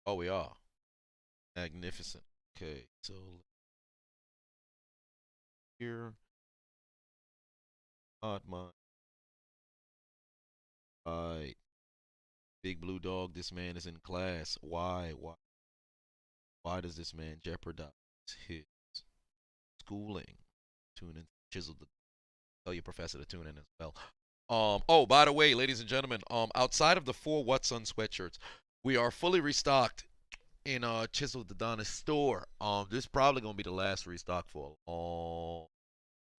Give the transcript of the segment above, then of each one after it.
Oh, we are. Magnificent. Okay, so here, odd mind. Right. Big Blue Dog, this man is in class. Why? Why does this man jeopardize his schooling? Tune in, chisel the tell your professor to tune in as well. Oh, by the way, ladies and gentlemen, outside of the four What's On sweatshirts, we are fully restocked in Chisel the Adonis store. This is probably gonna be the last restock for a long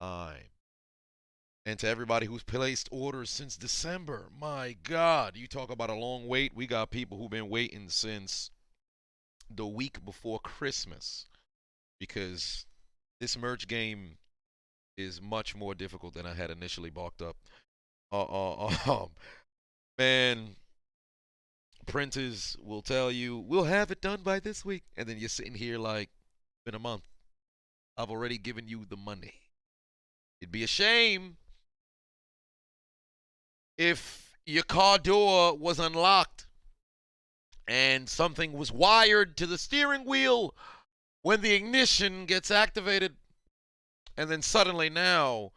time. And to everybody who's placed orders since December, my God, you talk about a long wait. We got people who've been waiting since the week before Christmas because this merch game is much more difficult than I had initially balked up. Man, printers will tell you we'll have it done by this week, and then you're sitting here like, been a month. I've already given you the money. It'd be a shame if your car door was unlocked and something was wired to the steering wheel when the ignition gets activated, and then suddenly now,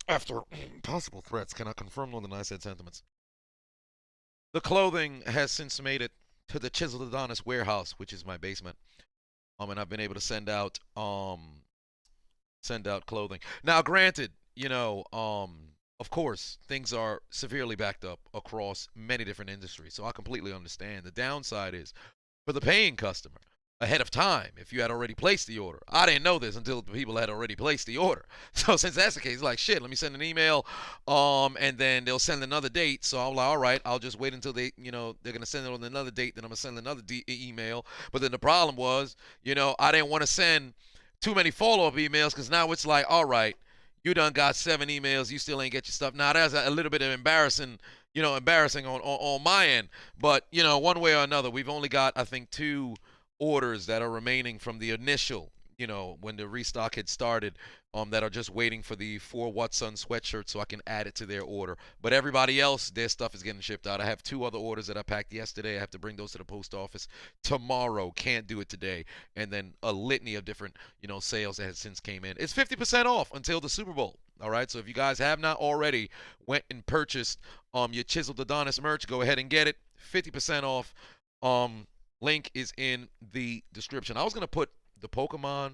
after possible threats, cannot confirm nor deny said sentiments. The clothing has since made it to the Chiseled Adonis warehouse, which is my basement. And I've been able to send out clothing. Now, granted, of course, things are severely backed up across many different industries. So I completely understand. The downside is for the paying customer ahead of time if you had already placed the order. I didn't know this until the people had already placed the order. So since that's the case, like shit, let me send an email, and then they'll send another date. So I'm like, all right, I'll just wait until they're gonna send it on another date. Then I'm gonna send another email. But then the problem was, I didn't want to send too many follow-up emails because now it's like, all right, you done got 7 emails, you still ain't get your stuff. Now that's a little bit of embarrassing on my end. But one way or another, we've only got I think 2 orders that are remaining from the initial, when the restock had started, that are just waiting for the 4 What's On sweatshirt so I can add it to their order. But everybody else, their stuff is getting shipped out. I have 2 other orders that I packed yesterday. I have to bring those to the post office tomorrow. Can't do it today. And then a litany of different, sales that has since came in. It's 50% off until the Super Bowl. All right, so if you guys have not already went and purchased your Chiseled Adonis merch, go ahead and get it. 50% off. Link is in the description. I was gonna put the Pokemon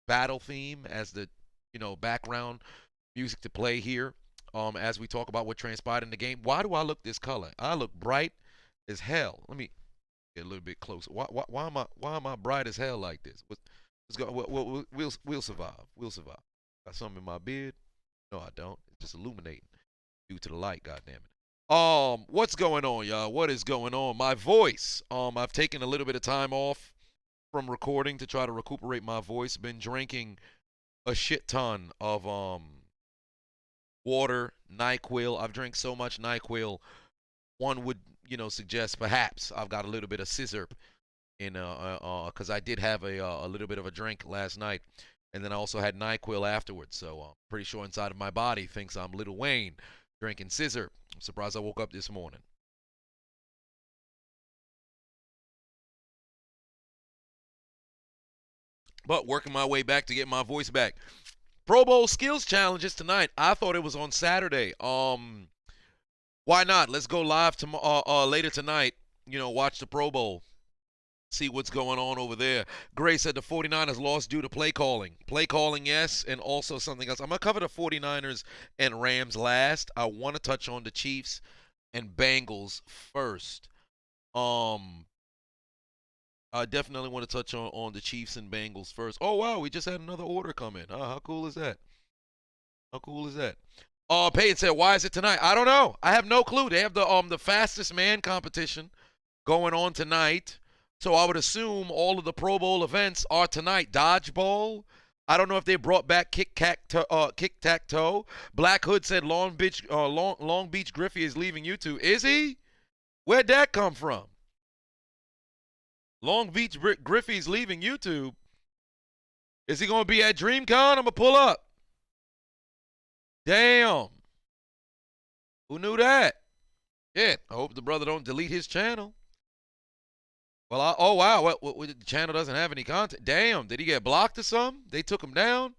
battle theme as the background music to play here, as we talk about what transpired in the game. Why do I look this color? I look bright as hell. Let me get a little bit closer. Why am I bright as hell like this? Let's go. We'll survive. We'll survive. Got something in my beard? No, I don't. It's just illuminating due to the light. God damn it. What's going on, y'all? What is going on? My voice. I've taken a little bit of time off from recording to try to recuperate my voice. Been drinking a shit ton of water, NyQuil. I've drank so much NyQuil, one would suggest perhaps I've got a little bit of scissor in because I did have a little bit of a drink last night, and then I also had NyQuil afterwards. So I'm pretty sure inside of my body thinks I'm Little Wayne drinking scissor. I'm surprised I woke up this morning. But working my way back to get my voice back. Pro Bowl skills challenges tonight. I thought it was on Saturday. Why not? Let's go live tomorrow, later tonight. Watch the Pro Bowl. See what's going on over there. Gray said the 49ers lost due to play calling. Play calling, yes, and also something else. I'm going to cover the 49ers and Rams last. I want to touch on the Chiefs and Bengals first. I definitely want to touch on the Chiefs and Bengals first. Oh, wow, we just had another order come in. How cool is that? How cool is that? Peyton said, why is it tonight? I don't know. I have no clue. They have the fastest man competition going on tonight. So I would assume all of the Pro Bowl events are tonight. Dodgeball. I don't know if they brought back kick-tack-toe. Black Hood said Long Beach Griffey is leaving YouTube. Is he? Where'd that come from? Long Beach Griffey's leaving YouTube. Is he going to be at DreamCon? I'm going to pull up. Damn. Who knew that? Yeah, I hope the brother don't delete his channel. Well, oh wow, the channel doesn't have any content. Damn, did he get blocked or something? They took him down.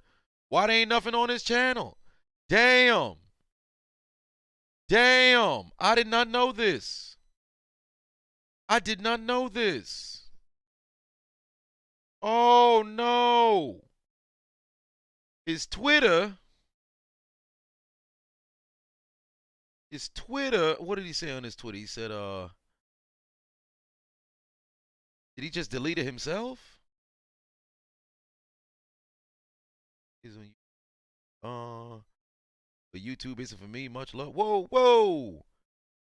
Why there ain't nothing on his channel? Damn, damn, I did not know this. I did not know this. Oh no, his Twitter. His Twitter. What did he say on his Twitter? He said, did he just delete it himself? But YouTube isn't for me. Much love. Whoa, whoa.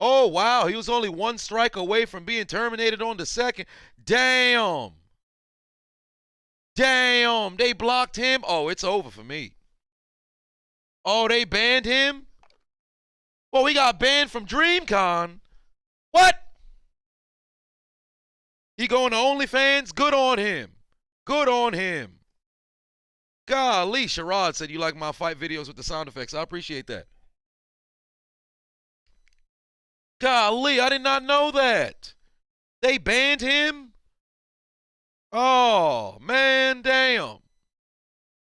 Oh, wow. He was only one strike away from being terminated on the second. Damn. Damn. They blocked him. Oh, it's over for me. Oh, they banned him? Well, we got banned from DreamCon. What? He going to OnlyFans? Good on him. Good on him. Golly, Sherrod said you like my fight videos with the sound effects. I appreciate that. Golly, I did not know that. They banned him? Oh, man, damn.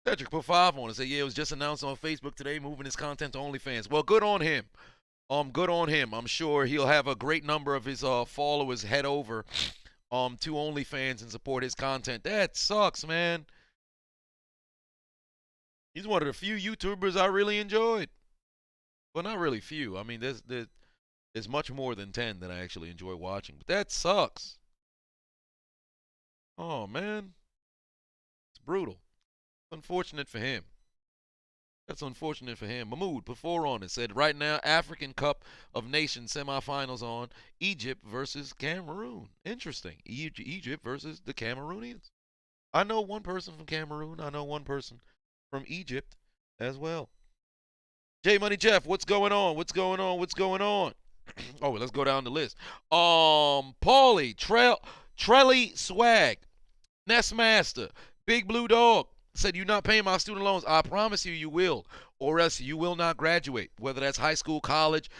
Cedric put 5 on it. Said, yeah, it was just announced on Facebook today, moving his content to OnlyFans. Well, good on him. Good on him. I'm sure he'll have a great number of his followers head over to OnlyFans and support his content. That sucks, man. He's one of the few YouTubers I really enjoyed. Well, not really few. I mean, there's much more than 10 that I actually enjoy watching. But that sucks. Oh, man. It's brutal. Unfortunate for him. That's unfortunate for him. Mahmoud put 4 on it. Said, right now, African Cup of Nations semifinals on. Egypt versus Cameroon. Interesting. Egypt versus the Cameroonians. I know one person from Cameroon. I know one person from Egypt as well. J Money Jeff, what's going on? What's going on? What's going on? Oh, let's go down the list. Paulie, Trelly Swag, Nestmaster, Big Blue Dog said, you're not paying my student loans. I promise you, you will, or else you will not graduate. Whether that's high school, college.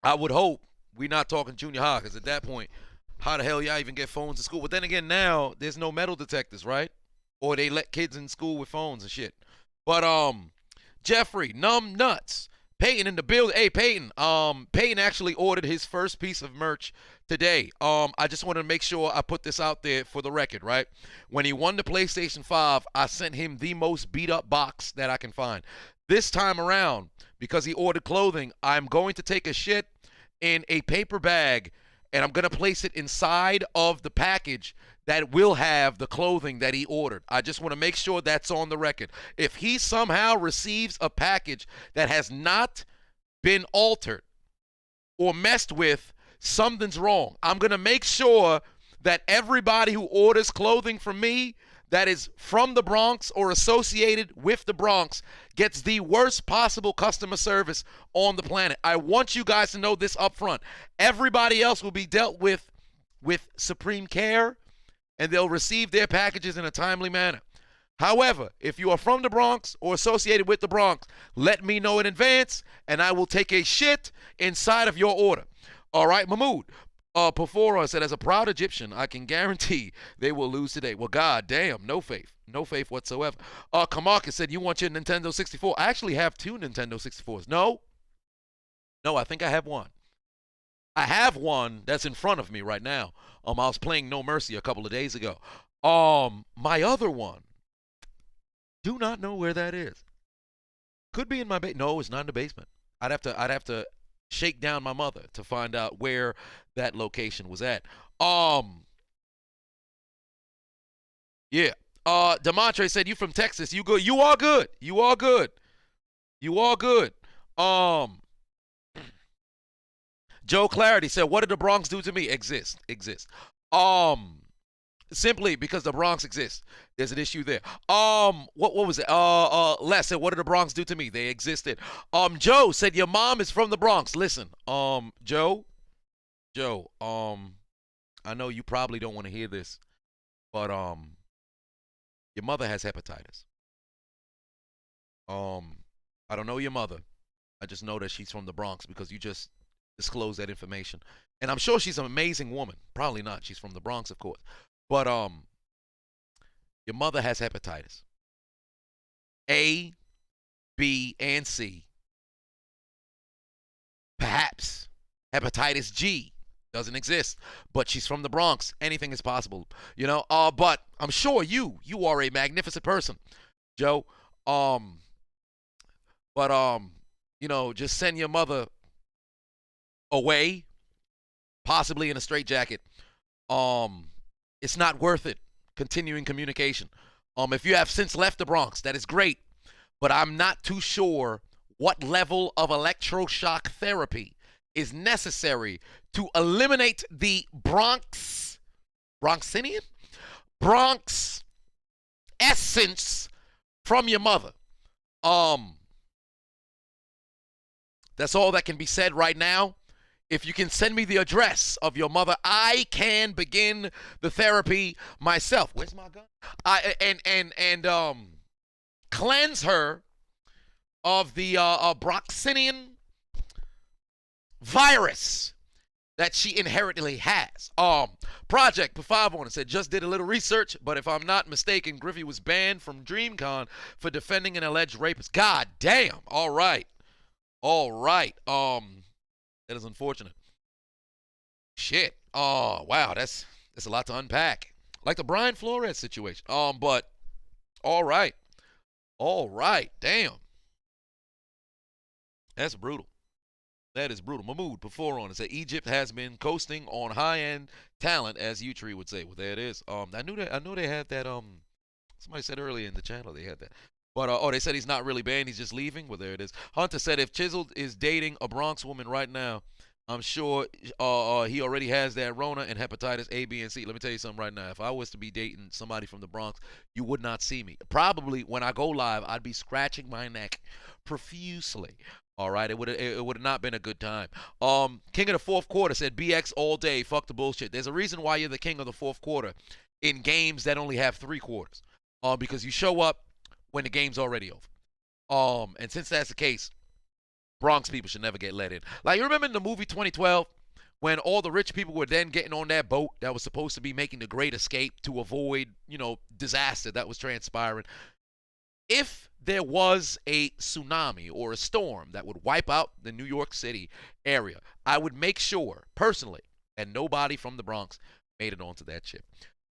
I would hope we're not talking junior high, because at that point, how the hell y'all even get phones in school? But then again, now there's no metal detectors, right? Or they let kids in school with phones and shit. But Jeffrey, Numb Nuts, Peyton in the building. Hey, Peyton. Peyton actually ordered his first piece of merch today. I just wanted to make sure I put this out there for the record, right? When he won the PlayStation 5, I sent him the most beat up box that I can find. This time around, because he ordered clothing, I'm going to take a shit in a paper bag and I'm going to place it inside of the package that will have the clothing that he ordered. I just want to make sure that's on the record. If he somehow receives a package that has not been altered or messed with, something's wrong. I'm going to make sure that everybody who orders clothing from me that is from the Bronx or associated with the Bronx gets the worst possible customer service on the planet. I want you guys to know this up front. Everybody else will be dealt with supreme care, and they'll receive their packages in a timely manner. However, if you are from the Bronx or associated with the Bronx, let me know in advance, and I will take a shit inside of your order. All right, Mahmoud. Pafora said, as a proud Egyptian, I can guarantee they will lose today. Well, god damn, no faith. No faith whatsoever. Kamarka said, you want your Nintendo 64? I actually have 2 Nintendo 64s. No, I think I have one. I have one that's in front of me right now. I was playing No Mercy a couple of days ago. My other one, do not know where that is. Could be in my basement. No, it's not in the basement. I'd have to shake down my mother to find out where that location was at. Yeah. Demontre said, you from Texas. You good. You are good. You are good. You are good. Joe Clarity said, what did the Bronx do to me? Exist. Simply because the Bronx exists. There's an issue there. What was it? Les said, what did the Bronx do to me? They existed. Joe said, your mom is from the Bronx. Listen, Joe, I know you probably don't want to hear this, but your mother has hepatitis. I don't know your mother. I just know that she's from the Bronx because you just disclose that information. And I'm sure she's an amazing woman. Probably not. She's from the Bronx, of course. But your mother has hepatitis. A, B, and C. Perhaps hepatitis G doesn't exist, but she's from the Bronx. Anything is possible, you know. But I'm sure you are a magnificent person, Joe. But you know, just send your mother away, possibly in a straitjacket. It's not worth it. Continuing communication. If you have since left the Bronx, that is great, but I'm not too sure what level of electroshock therapy is necessary to eliminate the Bronx essence from your mother. That's all that can be said right now. If you can send me the address of your mother, I can begin the therapy myself. Where's my gun? And cleanse her of the Bronxinian virus that she inherently has. Project for 5 on it said, just did a little research, but if I'm not mistaken, Griffey was banned from DreamCon for defending an alleged rapist. God damn. All right. That is unfortunate. Shit. Oh, wow. That's a lot to unpack. Like the Brian Flores situation. But all right. Damn. That's brutal. That is brutal. Mahmoud before on it said Egypt has been coasting on high-end talent, as Utree would say. Well, there it is. I knew they had that. Somebody said earlier in the channel they had that. But they said he's not really banned. He's just leaving. Well, there it is. Hunter said if Chiseled is dating a Bronx woman right now, I'm sure he already has that Rona and hepatitis A, B, and C. Let me tell you something right now. If I was to be dating somebody from the Bronx, you would not see me. Probably when I go live, I'd be scratching my neck profusely. All right, it would have not been a good time. King of the fourth quarter said BX all day. Fuck the bullshit. There's a reason why you're the king of the fourth quarter in games that only have 3 quarters. Because you show up when the game's already over. And since that's the case, Bronx people should never get let in. Like, you remember in the movie 2012 when all the rich people were then getting on that boat that was supposed to be making the great escape to avoid, disaster that was transpiring? If there was a tsunami or a storm that would wipe out the New York City area, I would make sure, personally, that nobody from the Bronx made it onto that ship.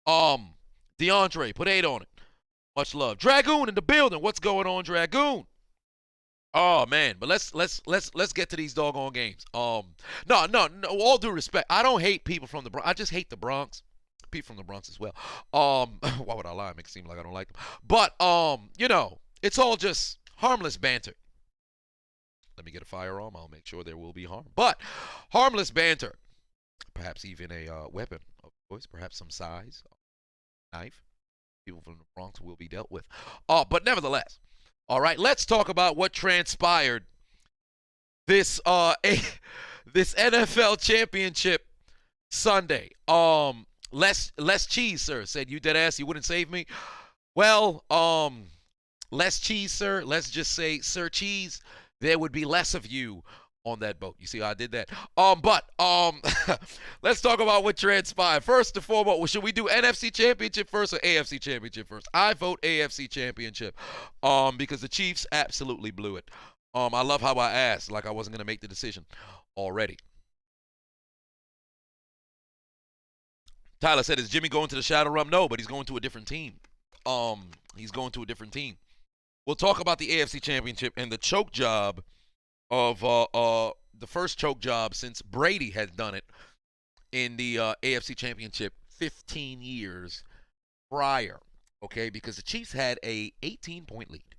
DeAndre, put 8 on it. Much love. Dragoon in the building. What's going on, Dragoon? Oh man, but let's get to these doggone games. No, all due respect, I don't hate people from the Bronx. I just hate the Bronx. People from the Bronx as well. Why would I lie? Make it seem like I don't like them. But it's all just harmless banter. Let me get a firearm. I'll make sure there will be harm. But harmless banter. Perhaps even a weapon, of course. Perhaps some size, knife. People from the Bronx will be dealt with. But nevertheless, all right, let's talk about what transpired this this NFL championship Sunday. Less cheese, sir, said you dead ass, you wouldn't save me. Well, less cheese, sir. Let's just say, Sir Cheese, there would be less of you on that boat. You see how I did that? But let's talk about what transpired. First and foremost, should we do NFC Championship first or AFC Championship first? I vote AFC Championship because the Chiefs absolutely blew it. I love how I asked like I wasn't going to make the decision already. Tyler said, is Jimmy going to the Shadow Realm? No, but he's going to a different team. He's going to a different team. We'll talk about the AFC Championship and the choke job of the first choke job since Brady had done it in the AFC Championship 15 years prior, okay? Because the Chiefs had a 18-point lead,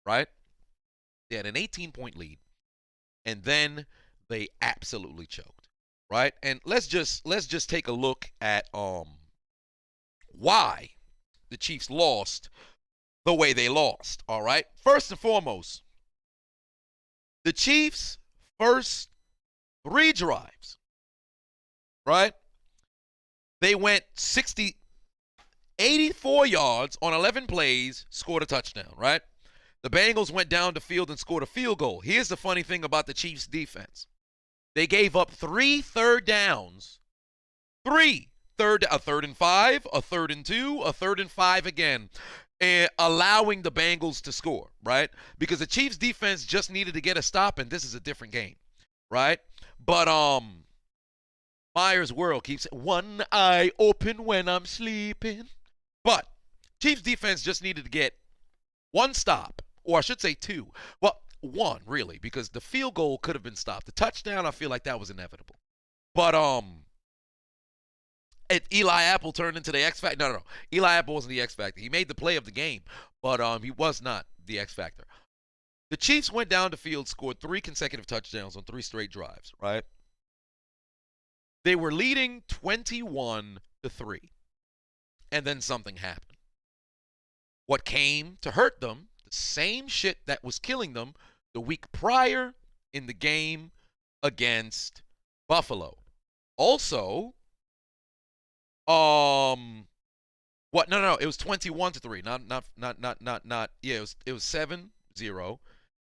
right? They had an 18-point lead, and then they absolutely choked, right? And let's just take a look at why the Chiefs lost the way they lost, all right? First and foremost, the Chiefs' first 3 drives, right? They went 84 yards on 11 plays, scored a touchdown, right? The Bengals went down the field and scored a field goal. Here's the funny thing about the Chiefs' defense. They gave up 3 third downs. A third and 5, a third and 2, a third and 5 again, and allowing the Bengals to score, right? Because the Chiefs defense just needed to get a stop, and this is a different game, right? But Myers World keeps one eye open when I'm sleeping. But Chiefs defense just needed to get one stop, or I should say two. Well, one really, because the field goal could have been stopped. The touchdown, I feel like that was inevitable. But Eli Apple turned into the X Factor. No. Eli Apple wasn't the X Factor. He made the play of the game, but he was not the X Factor. The Chiefs went down the field, scored 3 consecutive touchdowns on 3 straight drives, right? They were leading 21-3, and then something happened. What came to hurt them, the same shit that was killing them the week prior in the game against Buffalo. Also, what? No. It was 21-3. Not. Yeah, it was 7-0.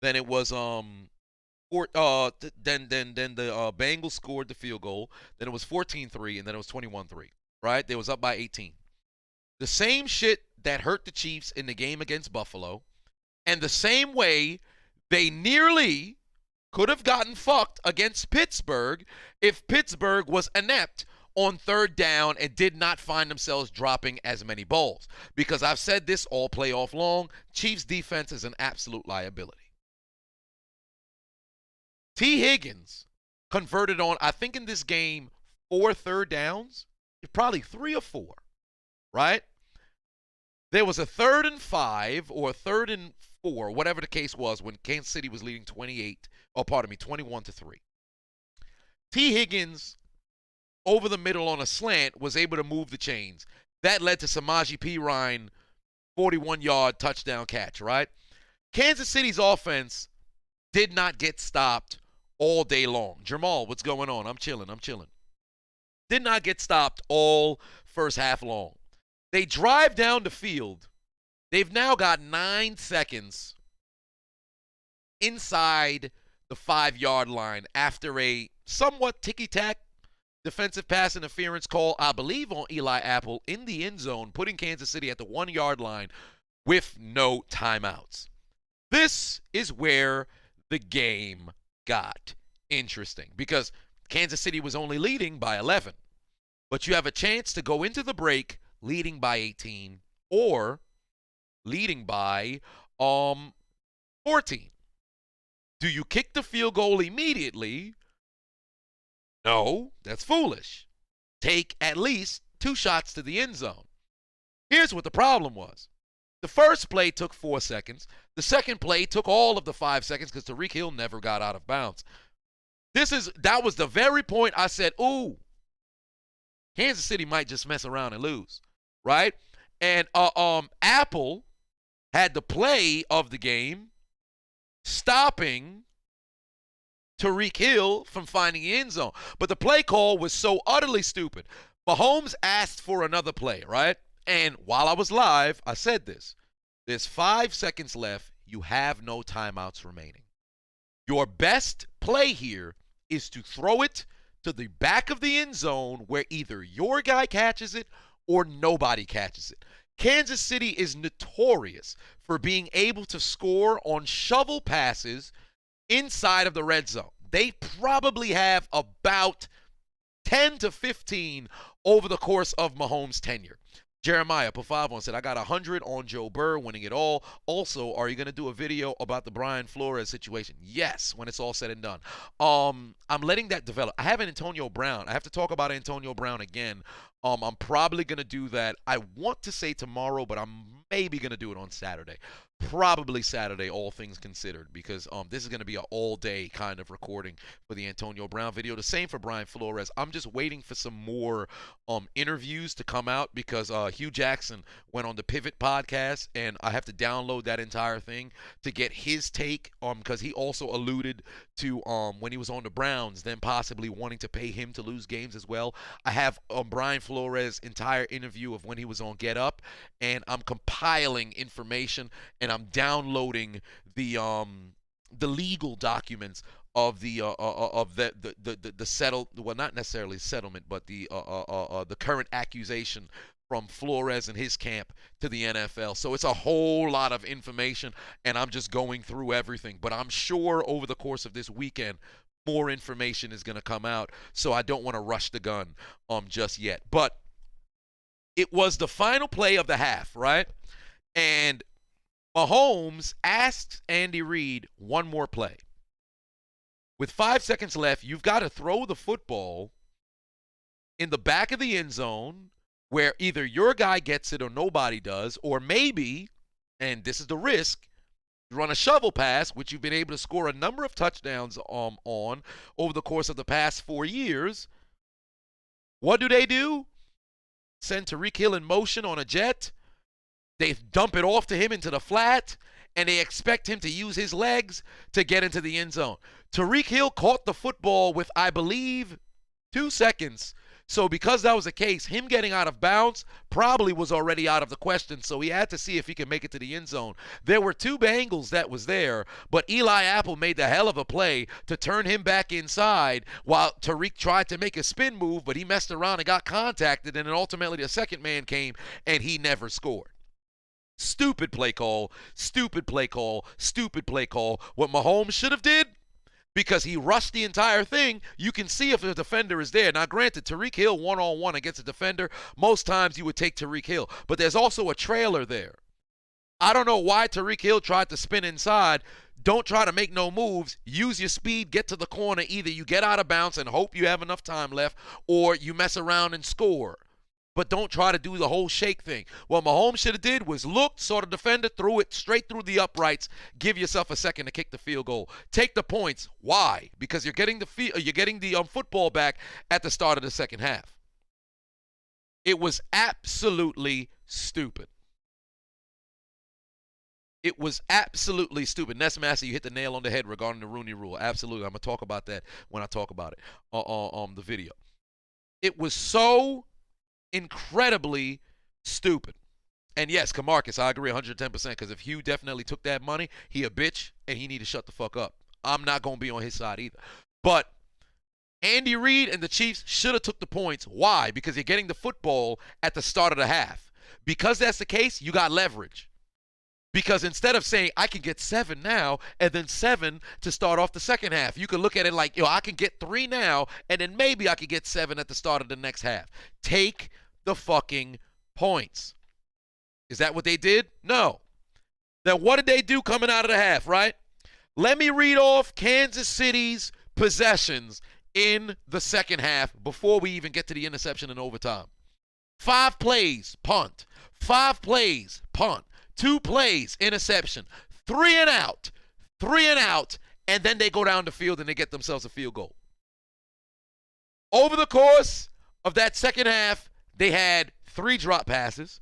Then it was then the Bengals scored the field goal. Then it was 14-3, and then it was 21-3. Right? They was up by 18. The same shit that hurt the Chiefs in the game against Buffalo, and the same way they nearly could have gotten fucked against Pittsburgh if Pittsburgh was inept on third down and did not find themselves dropping as many balls. Because I've said this all playoff long, Chiefs defense is an absolute liability. T. Higgins converted on, I think in this game, 4 third downs. Probably 3 or 4, right? There was a 3rd and 5 or a 3rd and 4, whatever the case was, when Kansas City was leading 21-3. T. Higgins, over the middle on a slant, was able to move the chains. That led to Samaje Perine 41-yard touchdown catch, right? Kansas City's offense did not get stopped all day long. Jamal, what's going on? I'm chilling. Did not get stopped all first half long. They drive down the field. They've now got 9 seconds inside the 5-yard line after a somewhat ticky-tack defensive pass interference call, I believe, on Eli Apple in the end zone, putting Kansas City at the 1-yard line with no timeouts. This is where the game got interesting, because Kansas City was only leading by 11. But you have a chance to go into the break leading by 18 or leading by 14. Do you kick the field goal immediately? No, that's foolish. Take at least 2 shots to the end zone. Here's what the problem was. The first play took 4 seconds. The second play took all of the 5 seconds because Tyreek Hill never got out of bounds. That was the very point I said, ooh, Kansas City might just mess around and lose, right? And Apple had the play of the game stopping Tyreek Hill from finding the end zone. But the play call was so utterly stupid. Mahomes asked for another play, right? And while I was live, I said this. There's 5 seconds left. You have no timeouts remaining. Your best play here is to throw it to the back of the end zone where either your guy catches it or nobody catches it. Kansas City is notorious for being able to score on shovel passes inside of the red zone. They probably have about 10 to 15 over the course of Mahomes' tenure. Jeremiah Pafavon said, I got 100 on Joe Burr winning it all. Also, are you going to do a video about the Brian Flores situation? Yes, when it's all said and done. I'm letting that develop. I have an Antonio Brown. I have to talk about Antonio Brown again. I'm probably going to do that. I want to say tomorrow, but I'm maybe going to do it on Saturday. Probably Saturday, all things considered, because this is going to be an all-day kind of recording for the Antonio Brown video. The same for Brian Flores. I'm just waiting for some more interviews to come out because Hugh Jackson went on the Pivot podcast, and I have to download that entire thing to get his take because he also alluded to when he was on the Browns, then possibly wanting to pay him to lose games as well. I have Brian Flores' entire interview of when he was on Get Up, and I'm compiling information, and I'm downloading the legal documents of the settled, well, not necessarily settlement, but the current accusation from Flores and his camp to the NFL. So it's a whole lot of information, and I'm just going through everything. But I'm sure over the course of this weekend, more information is going to come out. So I don't want to rush the gun just yet. But it was the final play of the half, right? And Mahomes asked Andy Reid one more play. With 5 seconds left, you've got to throw the football in the back of the end zone where either your guy gets it or nobody does, or maybe, and this is the risk, you run a shovel pass, which you've been able to score a number of touchdowns on over the course of the past 4 years. What do? Send Tyreek Hill in motion on a jet. They dump it off to him into the flat, and they expect him to use his legs to get into the end zone. Tyreek Hill caught the football with, I believe, 2 seconds. So because that was the case, him getting out of bounds probably was already out of the question, so he had to see if he could make it to the end zone. There were 2 Bengals that was there, but Eli Apple made the hell of a play to turn him back inside while Tyreek tried to make a spin move, but he messed around and got contacted, and then ultimately the second man came, and he never scored. Stupid play call, stupid play call, stupid play call. What Mahomes should have did, because he rushed the entire thing, you can see if the defender is there. Now, granted, Tyreek Hill one-on-one against a defender, most times you would take Tyreek Hill. But there's also a trailer there. I don't know why Tyreek Hill tried to spin inside. Don't try to make no moves. Use your speed, get to the corner. Either you get out of bounds and hope you have enough time left, or you mess around and score. But don't try to do the whole shake thing. What Mahomes should have did was looked, saw the defender, threw it straight through the uprights. Give yourself a second to kick the field goal. Take the points. Why? Because you're getting the football back at the start of the second half. It was absolutely stupid. It was absolutely stupid. Ness Massey, you hit the nail on the head regarding the Rooney Rule. Absolutely. I'm going to talk about that when I talk about it on the video. It was so incredibly stupid. And yes, Camarcus, I agree 110%, because if Hugh definitely took that money, he a bitch and he need to shut the fuck up. I'm not going to be on his side either. But Andy Reid and the Chiefs should have took the points. Why? Because you're getting the football at the start of the half. Because that's the case, you got leverage. Because instead of saying, I can get 7 now, and then 7 to start off the second half, you can look at it like, I can get 3 now, and then maybe I could get 7 at the start of the next half. Take the fucking points. Is that what they did? No. Then what did they do coming out of the half, right? Let me read off Kansas City's possessions in the second half before we even get to the interception in overtime. 5 plays, punt. 5 plays, punt. 2 plays, interception. 3 and out. 3 and out. And then they go down the field and they get themselves a field goal. Over the course of that second half, they had 3 drop passes.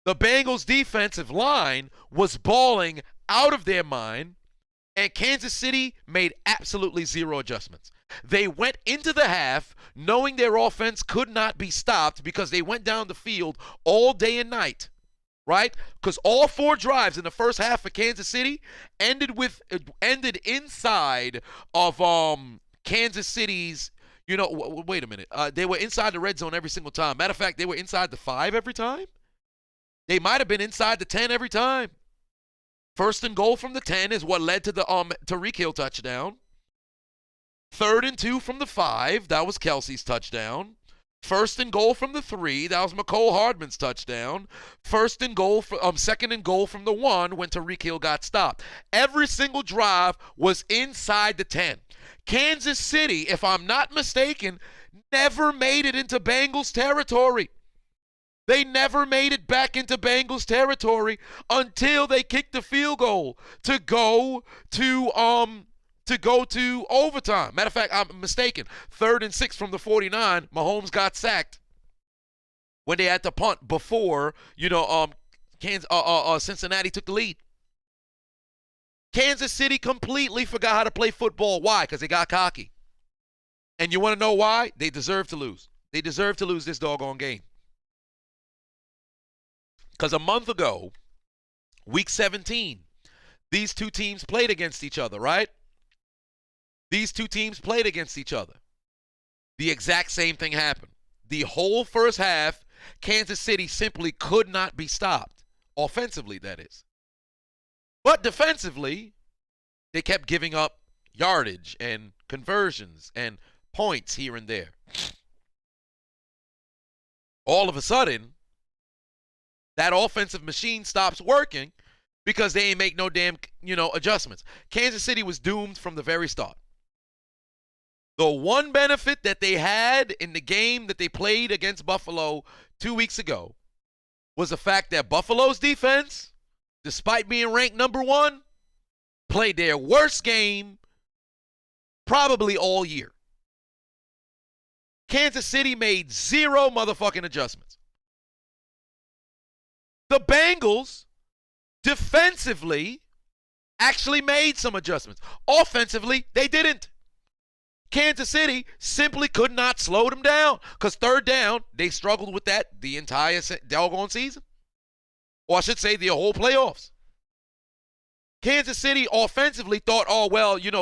The Bengals defensive line was balling out of their mind, and Kansas City made absolutely 0 adjustments. They went into the half knowing their offense could not be stopped because they went down the field all day and night. Right? Because all 4 drives in the first half for Kansas City ended inside of Kansas City's, wait a minute. They were inside the red zone every single time. Matter of fact, they were inside the 5 every time. They might have been inside the 10 every time. First and goal from the 10 is what led to the Tyreek Hill touchdown. 3rd and 2 from the 5, that was Kelsey's touchdown. 1st and goal from the 3, that was McCole Hardman's touchdown. 2nd and goal from the 1 when Tyreek Hill got stopped. Every single drive was inside the 10. Kansas City, if I'm not mistaken, never made it into Bengals territory. They never made it back into Bengals territory until they kicked the field goal to go to overtime. Matter of fact, I'm mistaken. 3rd and 6 from the 49, Mahomes got sacked when they had to punt before, Cincinnati took the lead. Kansas City completely forgot how to play football. Why? Because they got cocky. And you want to know why? They deserve to lose. They deserve to lose this doggone game. Because a month ago, week 17, these 2 teams played against each other, right? These two teams played against each other. The exact same thing happened. The whole first half, Kansas City simply could not be stopped. Offensively, that is. But defensively, they kept giving up yardage and conversions and points here and there. All of a sudden, that offensive machine stops working because they ain't make no damn, adjustments. Kansas City was doomed from the very start. The one benefit that they had in the game that they played against Buffalo 2 weeks ago was the fact that Buffalo's defense, despite being ranked number 1, played their worst game probably all year. Kansas City made 0 motherfucking adjustments. The Bengals defensively actually made some adjustments. Offensively, they didn't. Kansas City simply could not slow them down because third down, they struggled with that the entire doggone season. Or I should say the whole playoffs. Kansas City offensively thought,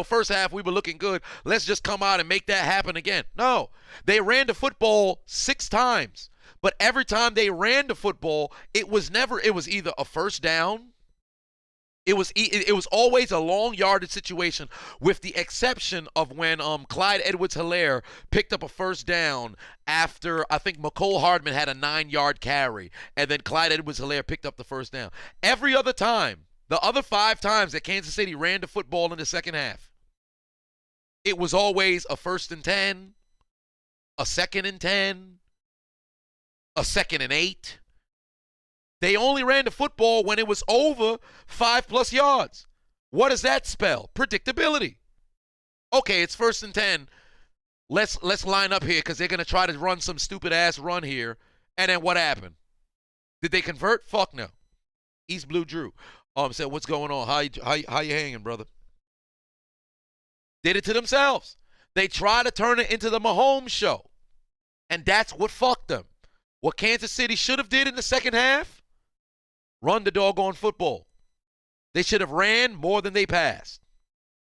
first half we were looking good. Let's just come out and make that happen again. No, they ran the football 6 times. But every time they ran the football, it was either a first down. It was always a long yardage situation, with the exception of when Clyde Edwards-Helaire picked up a first down after I think Mecole Hardman had a 9-yard carry, and then Clyde Edwards-Helaire picked up the first down. Every other time, the other 5 times that Kansas City ran the football in the second half, it was always a 1st and 10, a 2nd and 10, a 2nd and 8. They only ran the football when it was over 5+ yards. What does that spell? Predictability. Okay, it's 1st and 10. Let's line up here because they're going to try to run some stupid-ass run here. And then what happened? Did they convert? Fuck no. East Blue Drew said, what's going on? How you hanging, brother? Did it to themselves. They tried to turn it into the Mahomes show. And that's what fucked them. What Kansas City should have did in the second half, run the doggone football. They should have ran more than they passed.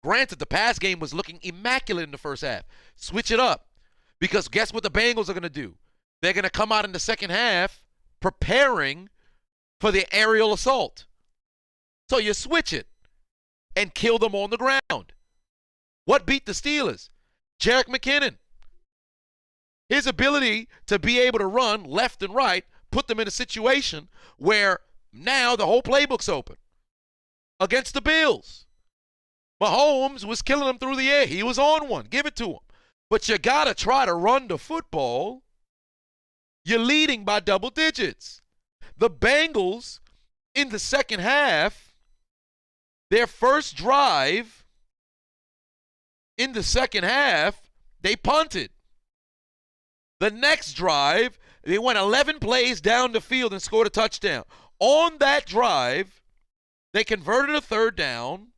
Granted, the pass game was looking immaculate in the first half. Switch it up. Because guess what the Bengals are going to do? They're going to come out in the second half preparing for the aerial assault. So you switch it and kill them on the ground. What beat the Steelers? Jerick McKinnon. His ability to be able to run left and right put them in a situation where now the whole playbook's open. Against the Bills, Mahomes was killing them through the air. He was on one. Give it to him. But you got to try to run the football. You're leading by double digits. The Bengals, in the second half, their first drive in the second half, they punted. The next drive, they went 11 plays down the field and scored a touchdown. On that drive, they converted a third down,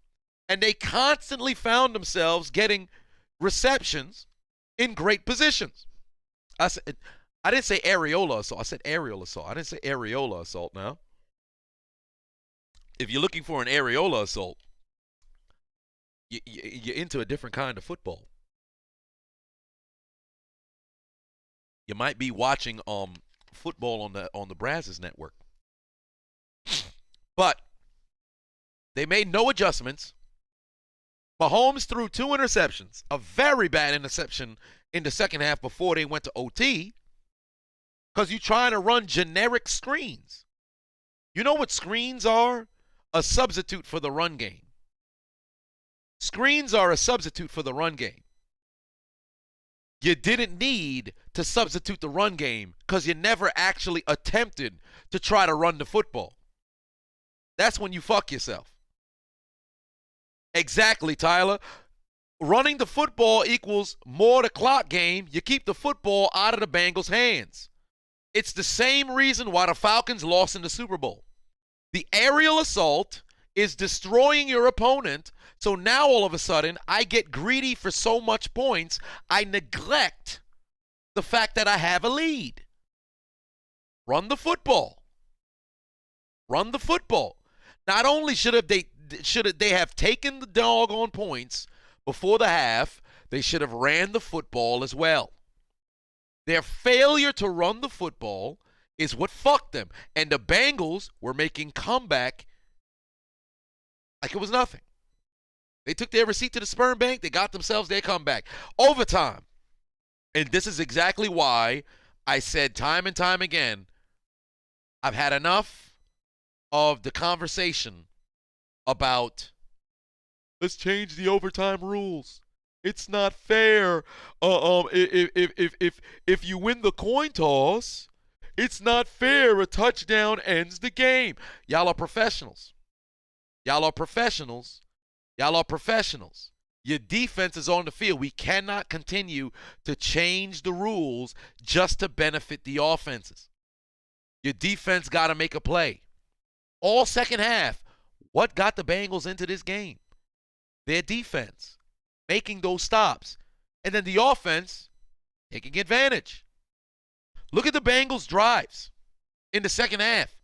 and they constantly found themselves getting receptions in great positions. I didn't say areola assault. I said aerial assault. I didn't say areola assault now. If you're looking for an areola assault, you're into a different kind of football. You might be watching football on the Brazos network. But they made no adjustments. Mahomes threw 2 interceptions, a very bad interception in the second half before they went to OT, because you're trying to run generic screens. You know what screens are? A substitute for the run game. Screens are a substitute for the run game. You didn't need to substitute the run game because you never actually attempted to try to run the football. That's when you fuck yourself. Exactly, Tyler. Running the football equals more the clock game. You keep the football out of the Bengals' hands. It's the same reason why the Falcons lost in the Super Bowl. The aerial assault is destroying your opponent, so now all of a sudden I get greedy for so much points, I neglect the fact that I have a lead. Run the football. Run the football. Not only should they have taken the doggone points, before the half, they should have ran the football as well. Their failure to run the football is what fucked them. And the Bengals were making comeback like it was nothing. They took their receipt to the sperm bank. They got themselves their comeback. Overtime. And this is exactly why I said time and time again, I've had enough of the conversation about let's change the overtime rules. It's not fair. If you win the coin toss, it's not fair. A touchdown ends the game. Y'all are professionals. Y'all are professionals. Y'all are professionals. Your defense is on the field. We cannot continue to change the rules just to benefit the offenses. Your defense got to make a play. All second half, what got the Bengals into this game? Their defense, making those stops. And then the offense taking advantage. Look at the Bengals' drives in the second half.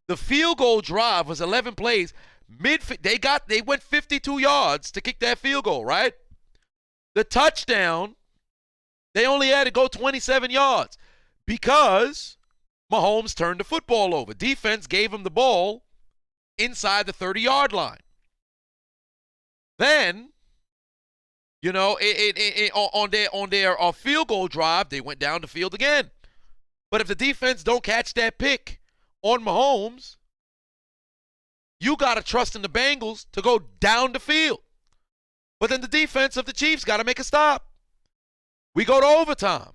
The field goal drive was 11 plays. They went 52 yards to kick that field goal, right? The touchdown, they only had to go 27 yards because Mahomes turned the football over. Defense gave him the ball inside the 30-yard line. Then, you know, on their field goal drive, they went down the field again. But if the defense don't catch that pick on Mahomes, you got to trust in the Bengals to go down the field. But then the defense of the Chiefs got to make a stop. We go to overtime.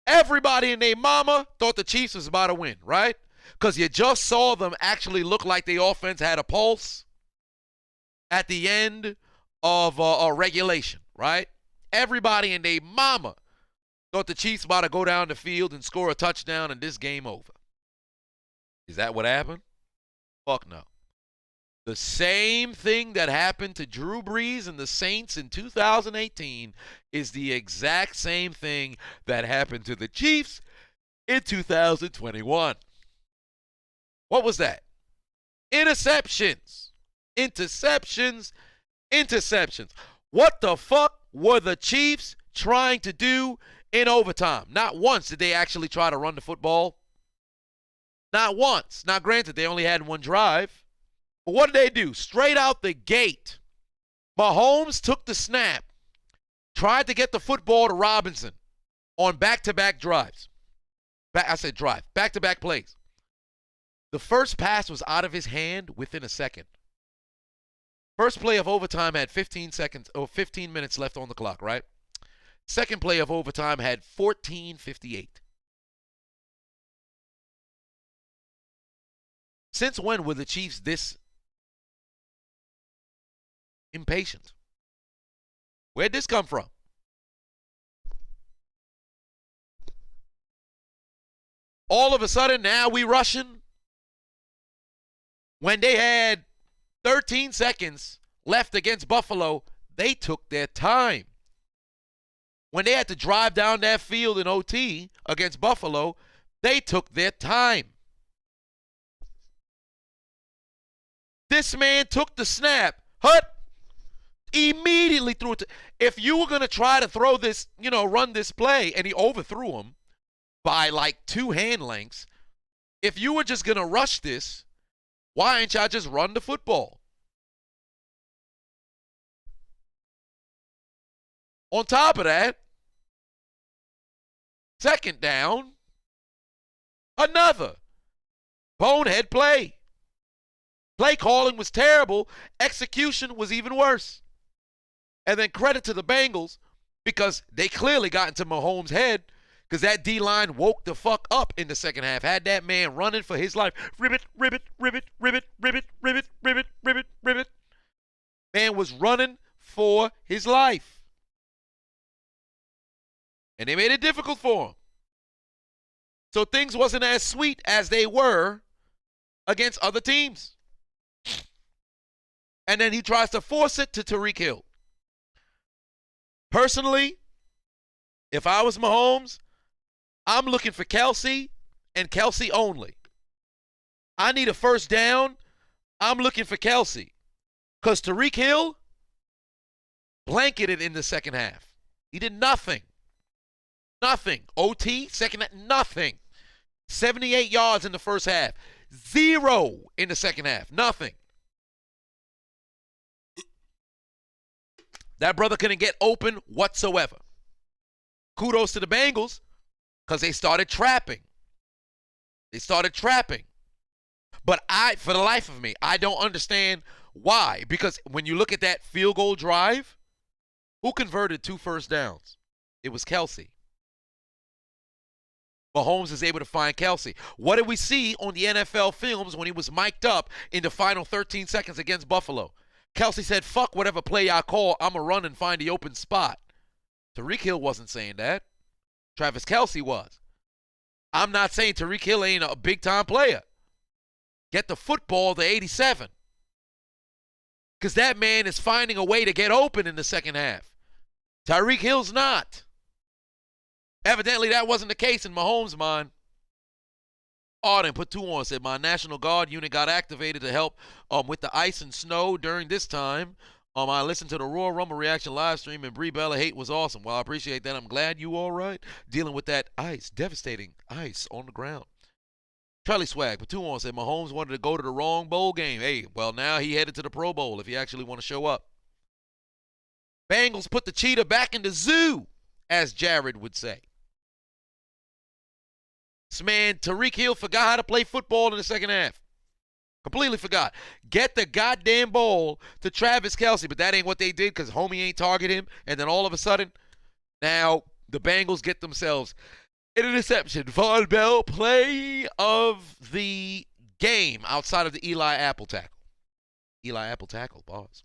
Everybody and their mama thought the Chiefs was about to win, right? Because you just saw them actually look like the offense had a pulse at the end of regulation, right? Everybody and their mama thought the Chiefs about to go down the field and score a touchdown and this game over. Is that what happened? Fuck no. The same thing that happened to Drew Brees and the Saints in 2018 is the exact same thing that happened to the Chiefs in 2021. What was that? Interceptions. What the fuck were the Chiefs trying to do in overtime? Not once did they actually try to run the football. Not once. Now, granted, they only had one drive. But what did they do? Straight out the gate, Mahomes took the snap, tried to get the football to Robinson on back-to-back drives. Back-to-back plays. The first pass was out of his hand within a second. First play of overtime had 15 minutes left on the clock, right? Second play of overtime had 14:58. Since when were the Chiefs this impatient? Where'd this come from? All of a sudden, now we rushing? When they had 13 seconds left against Buffalo, they took their time. When they had to drive down that field in OT against Buffalo, they took their time. This man took the snap, immediately threw it. If you were going to try to throw this, run this play, and he overthrew him by like 2 hand lengths, if you were just going to rush this, why ain't y'all just run the football? On top of that, second down, another bonehead play. Play calling was terrible. Execution was even worse. And then credit to the Bengals because they clearly got into Mahomes' head because that D-line woke the fuck up in the second half. Had that man running for his life. Ribbit, ribbit, ribbit, ribbit, ribbit, ribbit, ribbit, ribbit, ribbit. Man was running for his life. And they made it difficult for him. So things wasn't as sweet as they were against other teams. And then he tries to force it to Tyreek Hill. Personally, if I was Mahomes, I'm looking for Kelsey and Kelsey only. I need a first down. I'm looking for Kelsey. Because Tyreek Hill, Blanketed in the second half. He did nothing. Nothing. OT, second half, nothing. 78 yards in the first half. 0 in the second half. Nothing. That brother couldn't get open whatsoever. Kudos to the Bengals because they started trapping. But for the life of me, I don't understand why. Because when you look at that field goal drive, who converted 2 first downs? It was Kelsey. Mahomes is able to find Kelsey. What did we see on the NFL films when he was mic'd up in the final 13 seconds against Buffalo? Kelsey said, fuck whatever play I call, I'm going to run and find the open spot. Tyreek Hill wasn't saying that. Travis Kelsey was. I'm not saying Tyreek Hill ain't a big-time player. Get the football to 87. Because that man is finding a way to get open in the second half. Tyreek Hill's not. Evidently, that wasn't the case in Mahomes' mind. Arden put 2 on, said, my National Guard unit got activated to help with the ice and snow during this time. I listened to the Royal Rumble Reaction live stream, and Brie Bella Hate was awesome. Well, I appreciate that. I'm glad you all right. Dealing with that ice, devastating ice on the ground. Charlie Swag put 2 on, said, Mahomes wanted to go to the wrong bowl game. Hey, well, now he headed to the Pro Bowl if you actually want to show up. Bengals put the cheetah back in the zoo, as Jared would say. This man, Tyreek Hill, forgot how to play football in the second half. Completely forgot. Get the goddamn ball to Travis Kelsey, but that ain't what they did because homie ain't target him. And then all of a sudden, now the Bengals get themselves an interception. Von Bell, play of the game outside of the Eli Apple tackle. Eli Apple tackle, boss.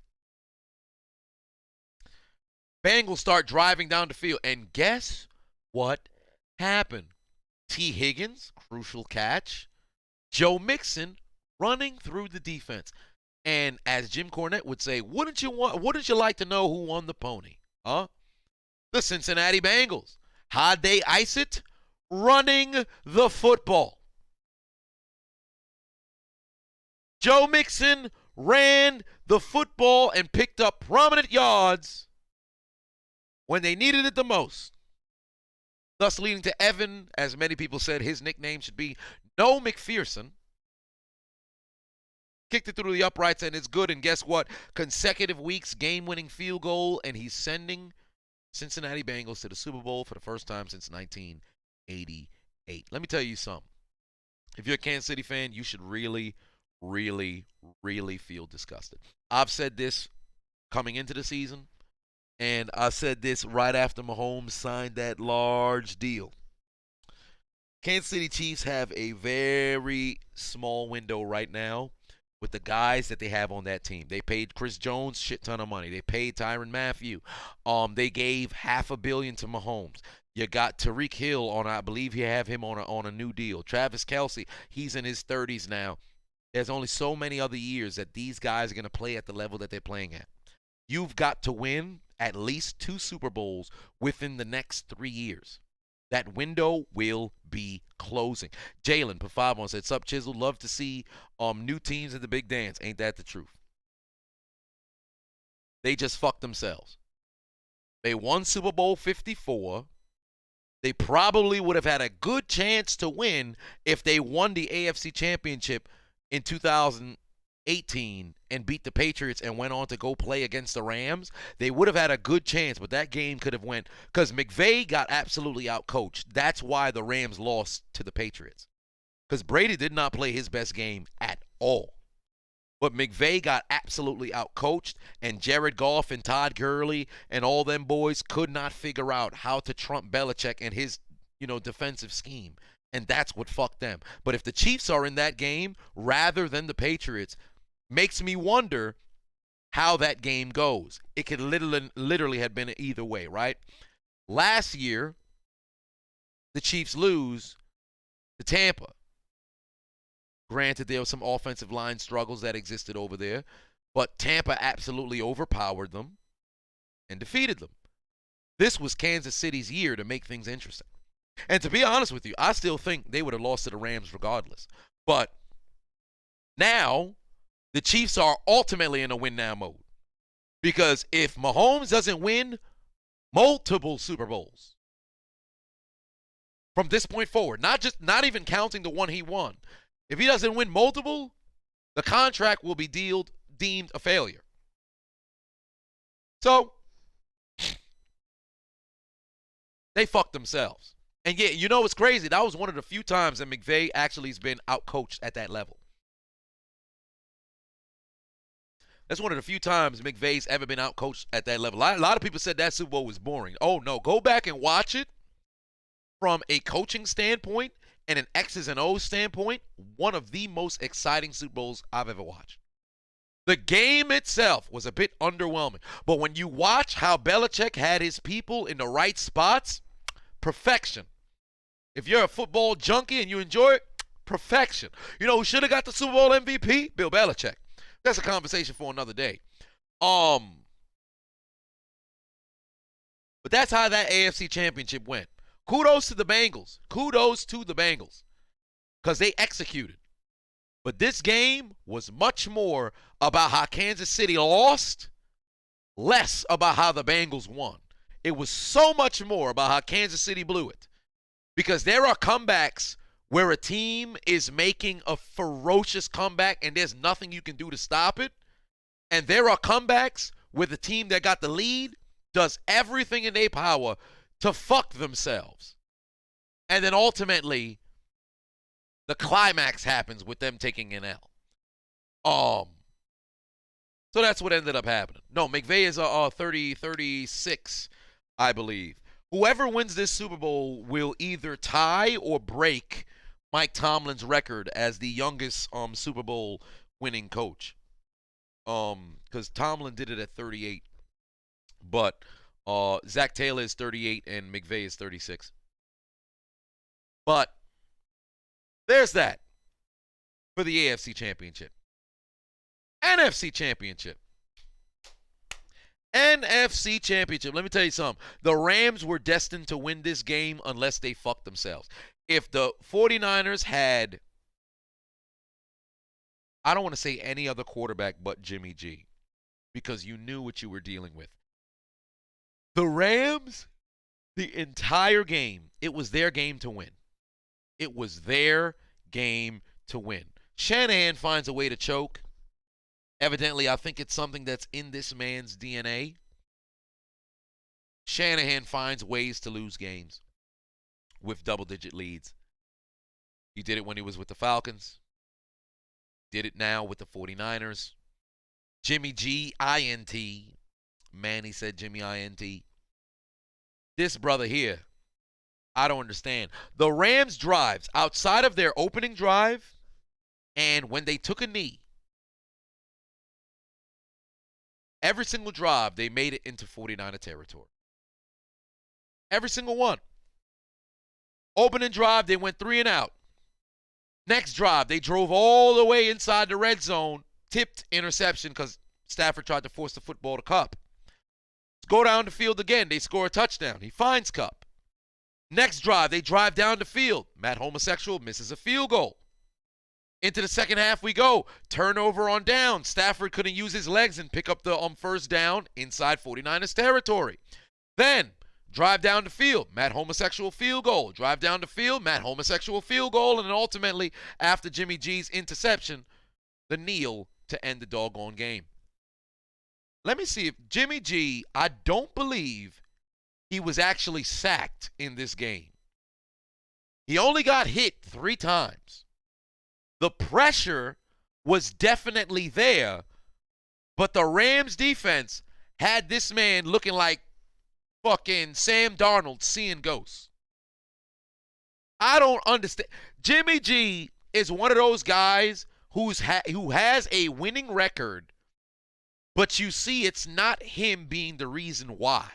Bengals start driving down the field, and guess what happened? T. Higgins, crucial catch. Joe Mixon running through the defense. And as Jim Cornette would say, wouldn't you like to know who won the pony? Huh? The Cincinnati Bengals. How'd they ice it? Running the football. Joe Mixon ran the football and picked up prominent yards when they needed it the most. Thus leading to Evan, as many people said his nickname should be, No McPherson. Kicked it through the uprights, and it's good. And guess what? Consecutive weeks, game-winning field goal, and he's sending Cincinnati Bengals to the Super Bowl for the first time since 1988. Let me tell you something. If you're a Kansas City fan, you should really, really, really feel disgusted. I've said this coming into the season. And I said this right after Mahomes signed that large deal. Kansas City Chiefs have a very small window right now with the guys that they have on that team. They paid Chris Jones shit ton of money. They paid Tyrann Mathieu. They gave $500 million to Mahomes. You got Tyreek Hill on, I believe you have him on a new deal. Travis Kelsey, he's in his 30s now. There's only so many other years that these guys are going to play at the level that they're playing at. You've got to win at least 2 Super Bowls within the next 3 years. That window will be closing. Jalen, put 5 on, said, sup, Chisel, love to see new teams in the big dance. Ain't that the truth? They just fucked themselves. They won Super Bowl 54. They probably would have had a good chance to win if they won the AFC Championship in 2018 and beat the Patriots and went on to go play against the Rams. They would have had a good chance, but that game could have went because McVay got absolutely outcoached. That's why the Rams lost to the Patriots, because Brady did not play his best game at all. But McVay got absolutely outcoached, and Jared Goff and Todd Gurley and all them boys could not figure out how to trump Belichick and his, defensive scheme. And that's what fucked them. But if the Chiefs are in that game rather than the Patriots, makes me wonder how that game goes. It could literally have been either way, right? Last year, the Chiefs lose to Tampa. Granted, there were some offensive line struggles that existed over there, but Tampa absolutely overpowered them and defeated them. This was Kansas City's year to make things interesting. And to be honest with you, I still think they would have lost to the Rams regardless. But now, the Chiefs are ultimately in a win-now mode Because if Mahomes doesn't win multiple Super Bowls from this point forward, not even counting the one he won, if he doesn't win multiple, the contract will be deemed a failure. So they fucked themselves. And yeah, you know what's crazy? That was one of the few times that McVay actually has been outcoached at that level. That's one of the few times McVay's ever been outcoached at that level. A lot of people said that Super Bowl was boring. Oh, no. Go back and watch it from a coaching standpoint and an X's and O's standpoint. One of the most exciting Super Bowls I've ever watched. The game itself was a bit underwhelming. But when you watch how Belichick had his people in the right spots, perfection. If you're a football junkie and you enjoy it, perfection. You know who should have got the Super Bowl MVP? Bill Belichick. That's a conversation for another day. But that's how that AFC Championship went. Kudos to the Bengals. Kudos to the Bengals. Because they executed. But this game was much more about how Kansas City lost, less about how the Bengals won. It was so much more about how Kansas City blew it. Because there are comebacks where a team is making a ferocious comeback and there's nothing you can do to stop it. And there are comebacks where the team that got the lead does everything in their power to fuck themselves. And then ultimately, the climax happens with them taking an L. So that's what ended up happening. No, McVay is 36, I believe. Whoever wins this Super Bowl will either tie or break Mike Tomlin's record as the youngest Super Bowl winning coach. Because Tomlin did it at 38. But Zach Taylor is 38 and McVay is 36. But there's that for the AFC Championship. NFC Championship. NFC Championship. Let me tell you something. The Rams were destined to win this game unless they fucked themselves. If the 49ers had, I don't want to say any other quarterback but Jimmy G, because you knew what you were dealing with. The Rams, the entire game, it was their game to win. It was their game to win. Shanahan finds a way to choke. Evidently, I think it's something that's in this man's DNA. Shanahan finds ways to lose games with double-digit leads. He did it when he was with the Falcons. Did it now with the 49ers. Jimmy G, INT. Manny said Jimmy INT. This brother here, I don't understand. The Rams drives, outside of their opening drive and when they took a knee, every single drive, they made it into 49er territory. Every single one. Opening drive, they went 3 and out. Next drive, they drove all the way inside the red zone, tipped interception because Stafford tried to force the football to Kupp. Go down the field again. They score a touchdown. He finds Kupp. Next drive, they drive down the field. Matt Homosexual misses a field goal. Into the second half we go. Turnover on down. Stafford couldn't use his legs and pick up the first down inside 49ers territory. Then, drive down the field. Matt Homosexual field goal. Drive down the field. Matt Homosexual field goal. And then ultimately, after Jimmy G's interception, the kneel to end the doggone game. Let me see if Jimmy G, I don't believe he was actually sacked in this game. He only got hit 3 times. The pressure was definitely there, but the Rams defense had this man looking like fucking Sam Darnold seeing ghosts. I don't understand. Jimmy G is one of those guys who has a winning record, but you see it's not him being the reason why.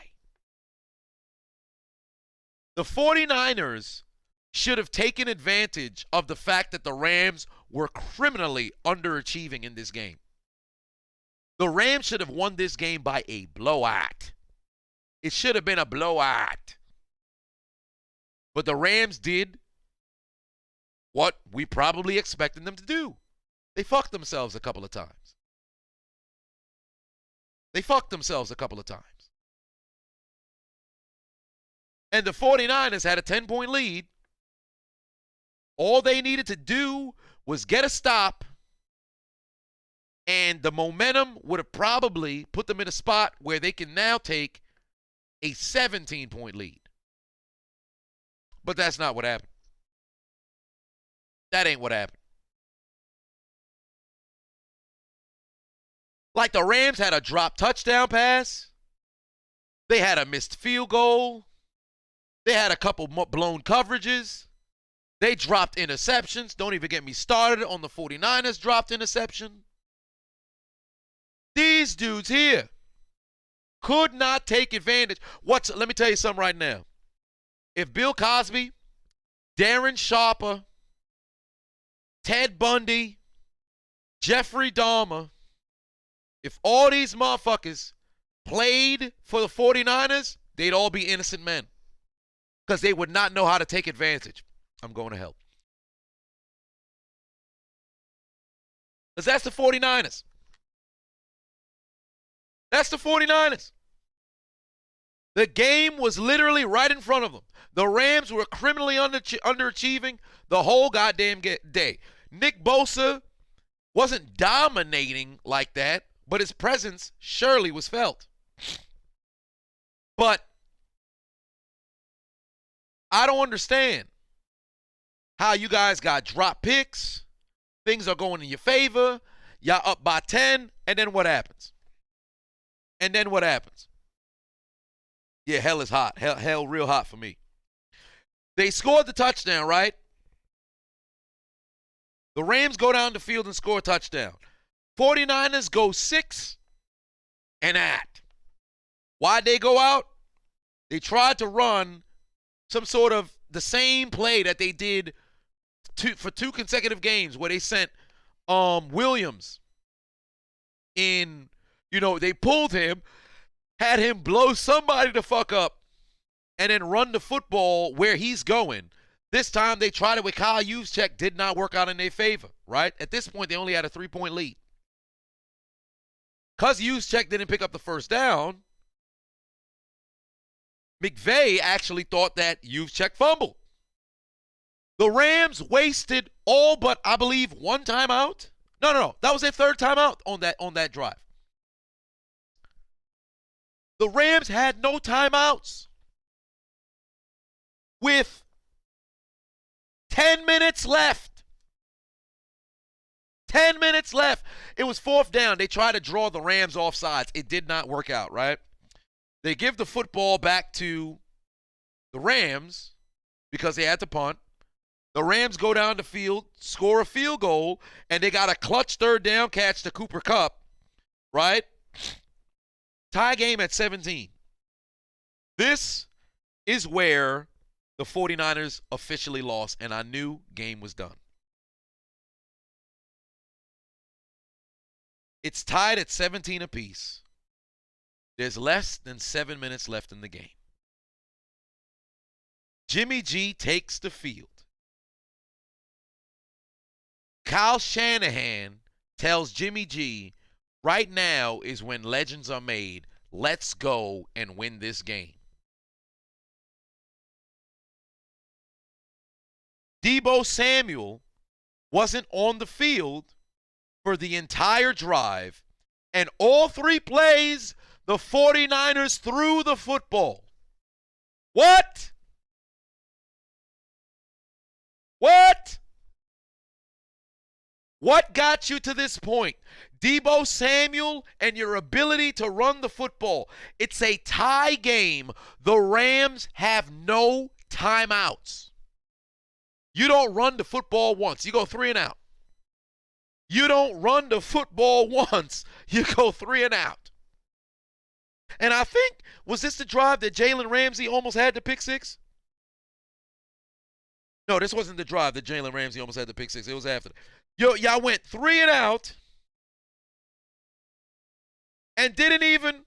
The 49ers should have taken advantage of the fact that the Rams were criminally underachieving in this game. The Rams should have won this game by a blowout. It should have been a blowout. But the Rams did what we probably expected them to do. They fucked themselves a couple of times. They fucked themselves a couple of times. And the 49ers had a 10-point lead. All they needed to do was get a stop, and the momentum would have probably put them in a spot where they can now take a 17-point lead. But that's not what happened. That ain't what happened. Like the Rams had a drop touchdown pass. They had a missed field goal. They had a couple blown coverages. They dropped interceptions. Don't even get me started on the 49ers dropped interception. These dudes here could not take advantage. Let me tell you something right now. If Bill Cosby, Darren Sharper, Ted Bundy, Jeffrey Dahmer, if all these motherfuckers played for the 49ers, they'd all be innocent men. Because they would not know how to take advantage. I'm going to hell. Because that's the 49ers. That's the 49ers. The game was literally right in front of them. The Rams were criminally underachieving the whole goddamn day. Nick Bosa wasn't dominating like that, but his presence surely was felt. But I don't understand how you guys got drop picks, things are going in your favor, y'all up by 10, and then what happens? And then what happens? Yeah, hell is hot. Hell real hot for me. They scored the touchdown, right? The Rams go down the field and score a touchdown. 49ers go 6 and at. Why'd they go out? They tried to run some sort of the same play that they did for 2 consecutive games where they sent Williams in. They pulled him, had him blow somebody the fuck up, and then run the football where he's going. This time they tried it with Kyle Juszczyk, did not work out in their favor, right? At this point, they only had a 3-point lead. Because Juszczyk didn't pick up the first down, McVay actually thought that Juszczyk fumbled. The Rams wasted all but, I believe, 1 timeout. No. That was their 3rd timeout on that drive. The Rams had no timeouts. With 10 minutes left. 10 minutes left. It was 4th down. They tried to draw the Rams off sides. It did not work out, right? They give the football back to the Rams because they had to punt. The Rams go down the field, score a field goal, and they got a clutch 3rd down catch to Cooper Kupp, right? Tie game at 17. This is where the 49ers officially lost, and I knew game was done. It's tied at 17 apiece. There's less than 7 minutes left in the game. Jimmy G takes the field. Kyle Shanahan tells Jimmy G, right now is when legends are made. Let's go and win this game. Deebo Samuel wasn't on the field for the entire drive, and all 3 plays, the 49ers threw the football. What? What? What got you to this point? Deebo Samuel and your ability to run the football. It's a tie game. The Rams have no timeouts. You don't run the football once. You go 3 and out. You don't run the football once. You go 3 and out. And I think, was this the drive that Jalen Ramsey almost had the pick 6? No, this wasn't the drive that Jalen Ramsey almost had the pick 6. It was after. Y'all went 3 and out and didn't even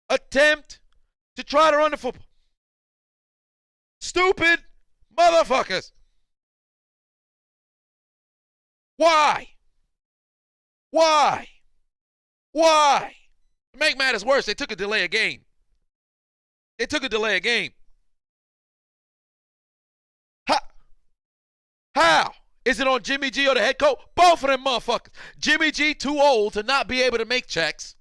attempt to try to run the football. Stupid motherfuckers. Why? Why? Why? To make matters worse, they took a delay of game. They took a delay of game. How? Is it on Jimmy G or the head coach? Both of them motherfuckers. Jimmy G, too old to not be able to make checks.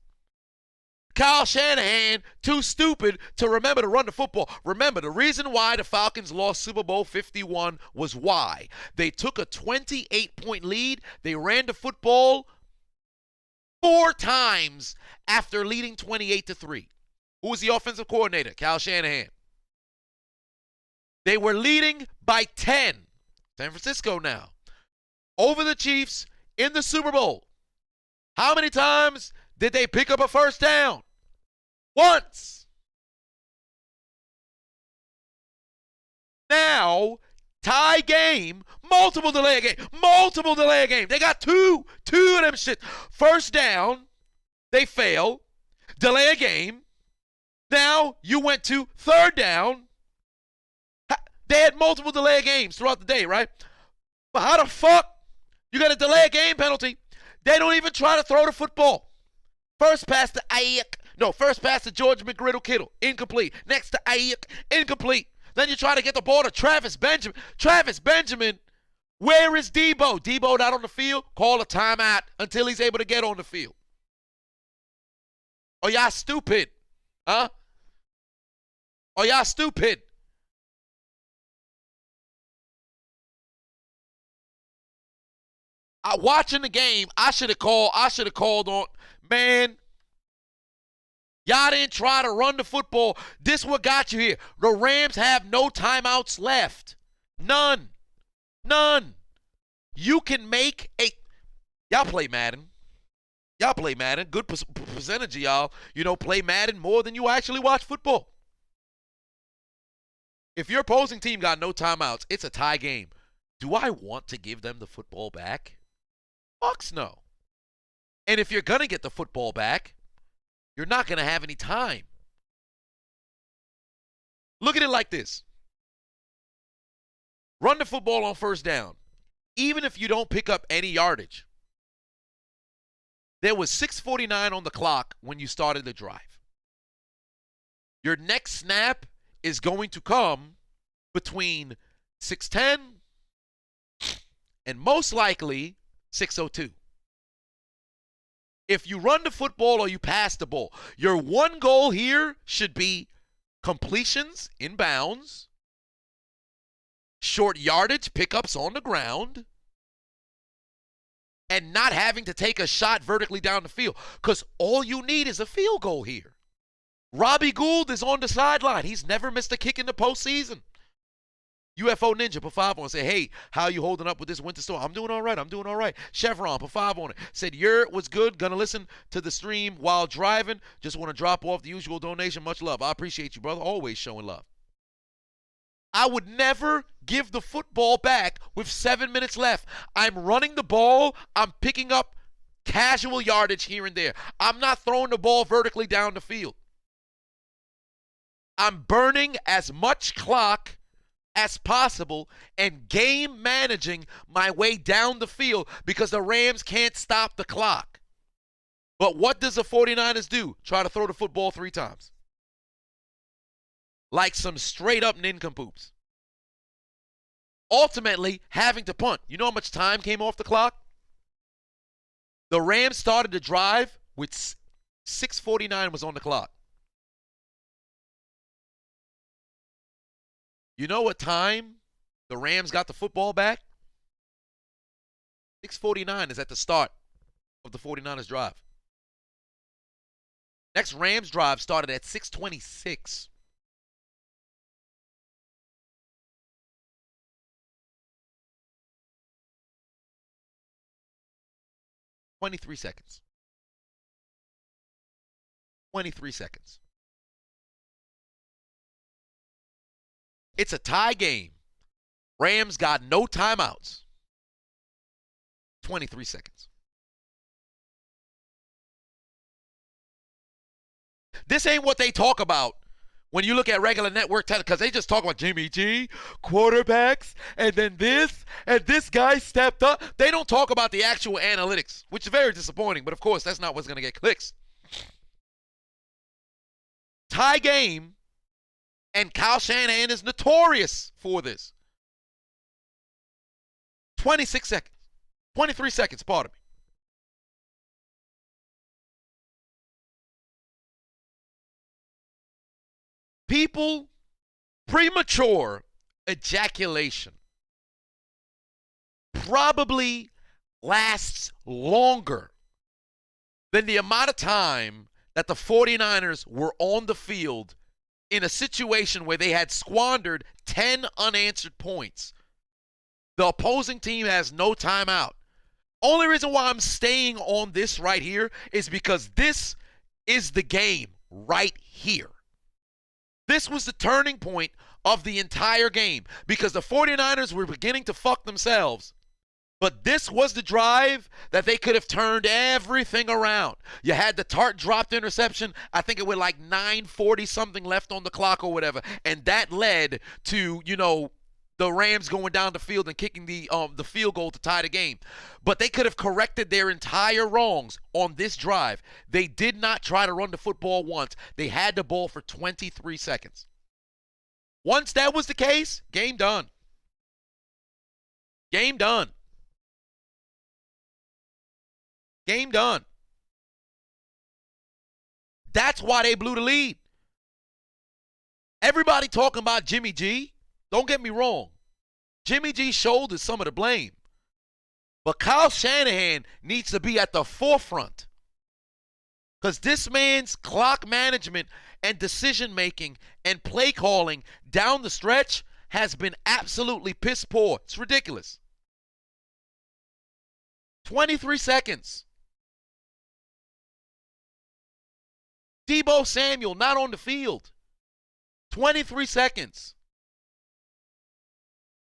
Kyle Shanahan, too stupid to remember to run the football. Remember, the reason why the Falcons lost Super Bowl 51 was why. They took a 28-point lead. They ran the football 4 times after leading 28-3. Who was the offensive coordinator? Kyle Shanahan. They were leading by 10. San Francisco now. Over the Chiefs in the Super Bowl. How many times did they pick up a first down? Once. Now, tie game, multiple delay game. They got two of them shit. First down, they fail. Delay a game. Now, you went to third down. They had multiple delay games throughout the day, right? But how the fuck you got a delay game penalty? They don't even try to throw the football. First pass to George McGriddle-Kittle, incomplete. Next to Ayuk, incomplete. Then you try to get the ball to Travis Benjamin. Travis Benjamin, where is Debo? Debo not on the field? Call a timeout until he's able to get on the field. Oh, y'all stupid. Huh? Oh, y'all stupid. Watching the game, I should have called on, man, y'all didn't try to run the football. This what got you here. The Rams have no timeouts left. None. You can make y'all play Madden. Good percentage of y'all, play Madden more than you actually watch football. If your opposing team got no timeouts, it's a tie game. Do I want to give them the football back? Fucks no. And if you're going to get the football back, you're not going to have any time. Look at it like this. Run the football on first down. Even if you don't pick up any yardage. There was 6:49 on the clock when you started the drive. Your next snap is going to come between 6:10 and most likely 6:02. If you run the football or you pass the ball, your one goal here should be completions in bounds, short yardage pickups on the ground, and not having to take a shot vertically down the field, because all you need is a field goal here. Robbie Gould is on the sideline. He's never missed a kick in the postseason. UFO Ninja put 5 on. Say, hey, how you holding up with this winter storm? I'm doing all right. Chevron put 5 on it. Said, was good. Gonna listen to the stream while driving. Just want to drop off the usual donation. Much love. I appreciate you, brother. Always showing love. I would never give the football back with 7 minutes left. I'm running the ball. I'm picking up casual yardage here and there. I'm not throwing the ball vertically down the field. I'm burning as much clock as possible and game managing my way down the field because the Rams can't stop the clock. But what does the 49ers do? Try to throw the football 3 times. Like some straight up nincompoops. Ultimately, having to punt. You know how much time came off the clock? The Rams started the drive with 6:49 was on the clock. You know what time the Rams got the football back? 6:49 is at the start of the 49ers drive. Next Rams drive started at 6:26. 23 seconds. 23 seconds. It's a tie game. Rams got no timeouts. 23 seconds. This ain't what they talk about when you look at regular network television, because they just talk about Jimmy G, quarterbacks, and then this, and this guy stepped up. They don't talk about the actual analytics, which is very disappointing, but of course, that's not what's going to get clicks. tie game, and Kyle Shanahan is notorious for this. 26 seconds. 23 seconds, pardon me. People, premature ejaculation probably lasts longer than the amount of time that the 49ers were on the field in a situation where they had squandered 10 unanswered points. The opposing team has no timeout. Only reason why I'm staying on this right here is because this is the game right here. This was the turning point of the entire game because the 49ers were beginning to fuck themselves. But this was the drive that they could have turned everything around. You had the Tart dropped interception. I think it was like 9:40 something left on the clock or whatever. And that led to, the Rams going down the field and kicking the field goal to tie the game. But they could have corrected their entire wrongs on this drive. They did not try to run the football once. They had the ball for 23 seconds. Once that was the case, game done. Game done. Game done. That's why they blew the lead. Everybody talking about Jimmy G. Don't get me wrong. Jimmy G shoulders some of the blame. But Kyle Shanahan needs to be at the forefront. Because this man's clock management and decision making and play calling down the stretch has been absolutely piss poor. It's ridiculous. 23 seconds. Deebo Samuel not on the field. 23 seconds.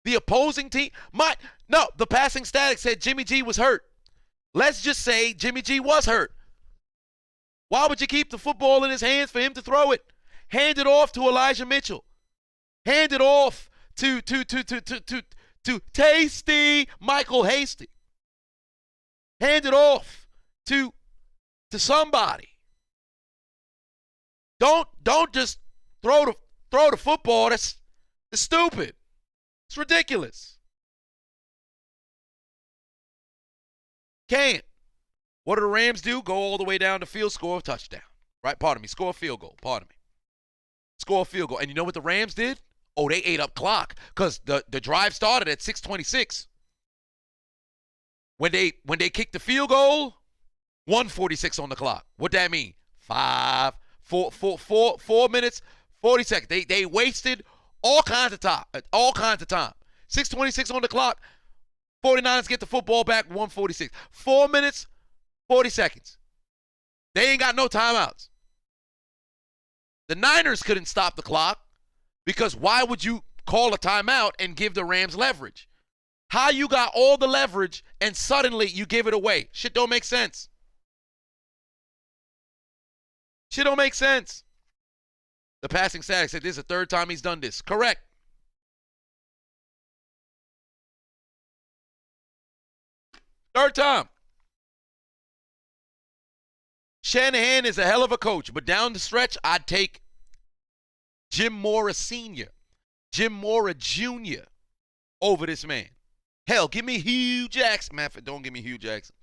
The opposing team the passing static said Jimmy G was hurt. Let's just say Jimmy G was hurt. Why would you keep the football in his hands for him to throw it? Hand it off to Elijah Mitchell. Hand it off to Tasty Michael Hasty. Hand it off to somebody. Don't just throw the football. That's stupid. It's ridiculous. Can't. What do the Rams do? Go all the way down the field, score a touchdown. Right? Pardon me. Score a field goal. Pardon me. Score a field goal. And you know what the Rams did? Oh, they ate up clock because the drive started at 6:26. When they kicked the field goal, 1:46 on the clock. What that mean? 4 minutes, 40 seconds. They wasted all kinds of time. 6:26 on the clock. 49ers get the football back, 1:46. 4 minutes, 40 seconds. They ain't got no timeouts. The Niners couldn't stop the clock because why would you call a timeout and give the Rams leverage? How you got all the leverage and suddenly you give it away? Shit don't make sense. Shit don't make sense. The passing static said this is the third time he's done this. Correct. Third time. Shanahan is a hell of a coach, but down the stretch, I'd take Jim Mora Sr., Jim Mora Jr. over this man. Hell, give me Hugh Jackson. Man, don't give me Hugh Jackson.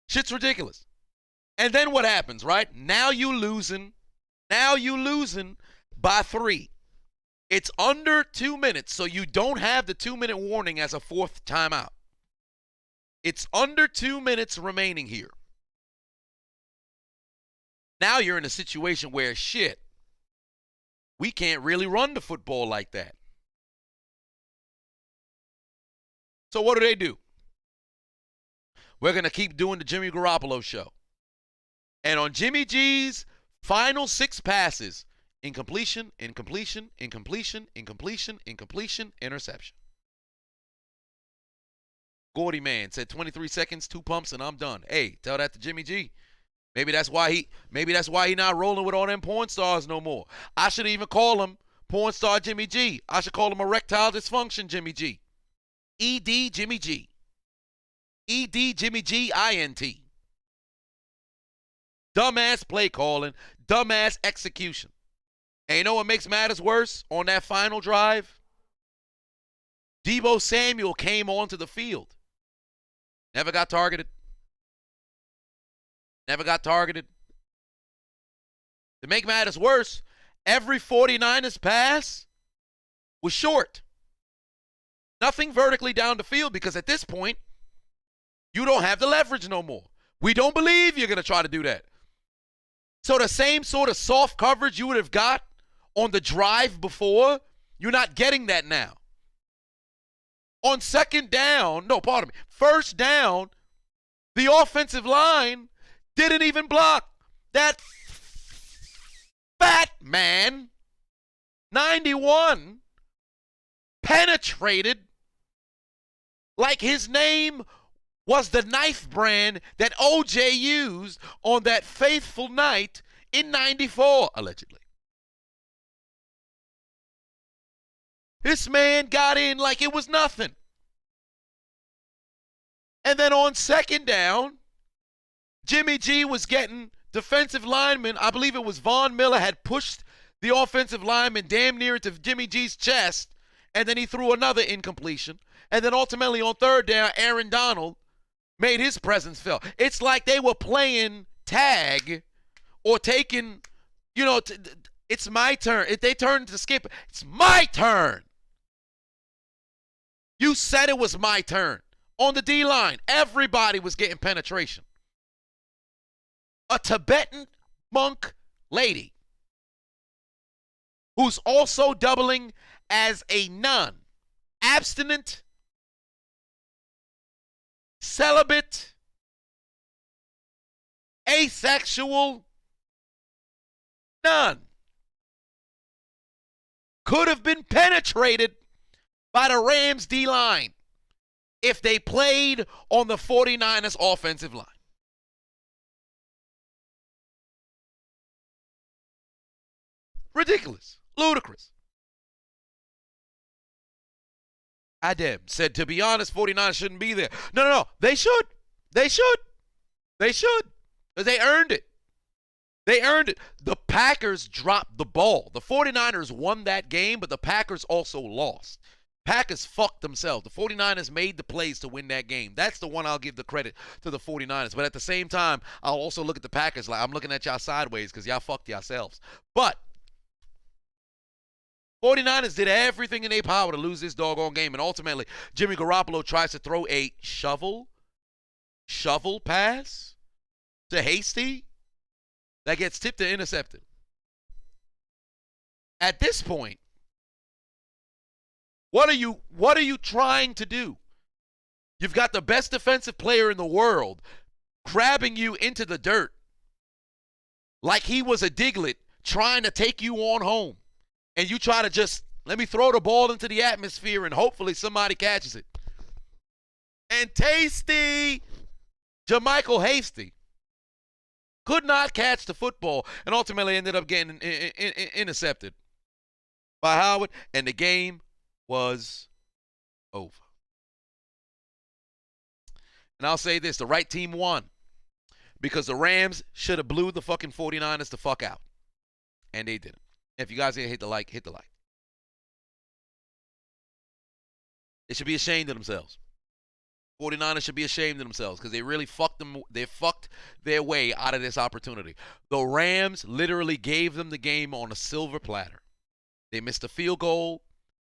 Shit's ridiculous. And then what happens, right? Now you losing by 3. It's under 2 minutes, so you don't have the 2-minute warning as a fourth timeout. It's under 2 minutes remaining here. Now you're in a situation where, shit, we can't really run the football like that. So what do? We're going to keep doing the Jimmy Garoppolo show. And on Jimmy G's final 6 passes, incompletion, interception. Gordy Man said 23 seconds, 2 pumps, and I'm done. Hey, tell that to Jimmy G. Maybe that's why he not rolling with all them porn stars no more. I should even call him porn star Jimmy G. I should call him erectile dysfunction Jimmy G. ED Jimmy G. ED Jimmy G INT. Dumbass play calling, dumbass execution. And you know what makes matters worse on that final drive? Deebo Samuel came onto the field. Never got targeted. Never got targeted. To make matters worse, every 49ers pass was short. Nothing vertically down the field because at this point, you don't have the leverage no more. We don't believe you're going to try to do that. So the same sort of soft coverage you would have got on the drive before, you're not getting that now. On second down, no, pardon me, first down, the offensive line didn't even block. That fat man, 91, penetrated like his name was the knife brand that OJ used on that faithful night in 94, allegedly. This man got in like it was nothing. And then on second down, Jimmy G was getting defensive linemen. I believe it was Von Miller had pushed the offensive lineman damn near into Jimmy G's chest, and then he threw another incompletion. And then ultimately on third down, Aaron Donald made his presence felt. It's like they were playing tag or taking, it's my turn. If they turned to skip, it's my turn. You said it was my turn. On the D-line, everybody was getting penetration. A Tibetan monk lady who's also doubling as a nun, abstinent, celibate, asexual, none could have been penetrated by the Rams D-line if they played on the 49ers offensive line. Ridiculous. Ludicrous. Adem said, to be honest, 49ers shouldn't be there. No. They should. They should. They should. Because they earned it. They earned it. The Packers dropped the ball. The 49ers won that game, but the Packers also lost. Packers fucked themselves. The 49ers made the plays to win that game. That's the one I'll give the credit to the 49ers. But at the same time, I'll also look at the Packers like I'm looking at y'all sideways because y'all fucked yourselves. But 49ers did everything in their power to lose this doggone game. And ultimately, Jimmy Garoppolo tries to throw a shovel pass to Hasty that gets tipped and intercepted. At this point, what are you trying to do? You've got the best defensive player in the world grabbing you into the dirt like he was a Diglett trying to take you on home. And you try to just, let me throw the ball into the atmosphere and hopefully somebody catches it. And Tasty, Jermichael Hasty, could not catch the football and ultimately ended up getting intercepted by Howard, and the game was over. And I'll say this, the right team won because the Rams should have blew the fucking 49ers the fuck out. And they didn't. If you guys didn't hit the like, hit the like. They should be ashamed of themselves. 49ers should be ashamed of themselves because they really fucked them. They fucked their way out of this opportunity. The Rams literally gave them the game on a silver platter. They missed a field goal.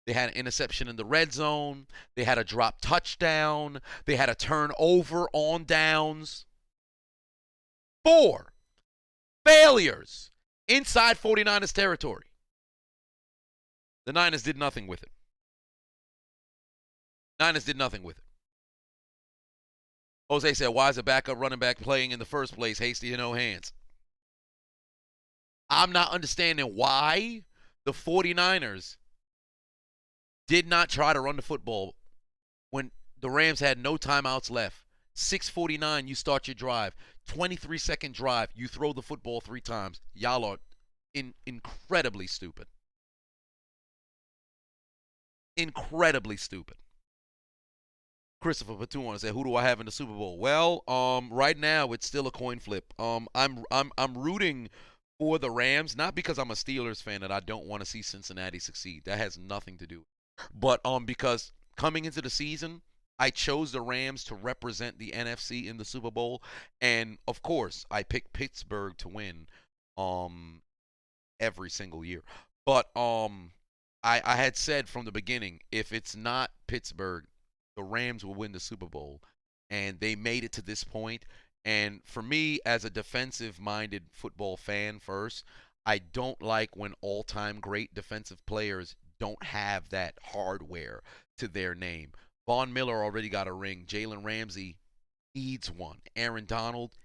They had an interception in the red zone. They had a drop touchdown. They had a turnover on downs. 4 failures inside 49ers territory. The Niners did nothing with it. Niners did nothing with it. Jose said, why is a backup running back playing in the first place? Hasty and no hands. I'm not understanding why the 49ers did not try to run the football when the Rams had no timeouts left. 6:49, you start your drive. 23-second drive, you throw the football 3 times. Y'all are incredibly stupid. Incredibly stupid. Christopher Patuan said, "Who do I have in the Super Bowl?" Well, right now it's still a coin flip. I'm rooting for the Rams, not because I'm a Steelers fan and I don't want to see Cincinnati succeed. That has nothing to do. But because coming into the season, I chose the Rams to represent the NFC in the Super Bowl, and of course, I picked Pittsburgh to win every single year. But I had said from the beginning, if it's not Pittsburgh, the Rams will win the Super Bowl, and they made it to this point. And for me, as a defensive-minded football fan first, I don't like when all-time great defensive players don't have that hardware to their name. Von Miller already got a ring. Jalen Ramsey needs one. Aaron Donald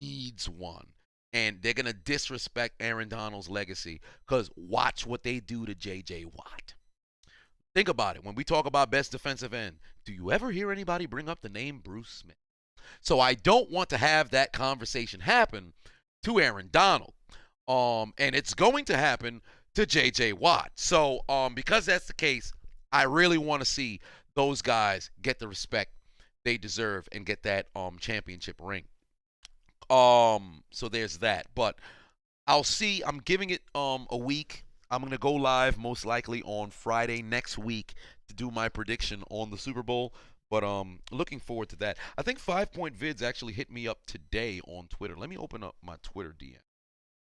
needs one. And they're going to disrespect Aaron Donald's legacy because watch what they do to J.J. Watt. Think about it. When we talk about best defensive end, do you ever hear anybody bring up the name Bruce Smith? So I don't want to have that conversation happen to Aaron Donald. And it's going to happen to J.J. Watt. So because that's the case, I really want to see those guys get the respect they deserve and get that championship ring. So there's that. But I'll see. I'm giving it a week. I'm going to go live most likely on Friday next week to do my prediction on the Super Bowl. But looking forward to that. I think 5 Point Vids actually hit me up today on Twitter. Let me open up my Twitter DM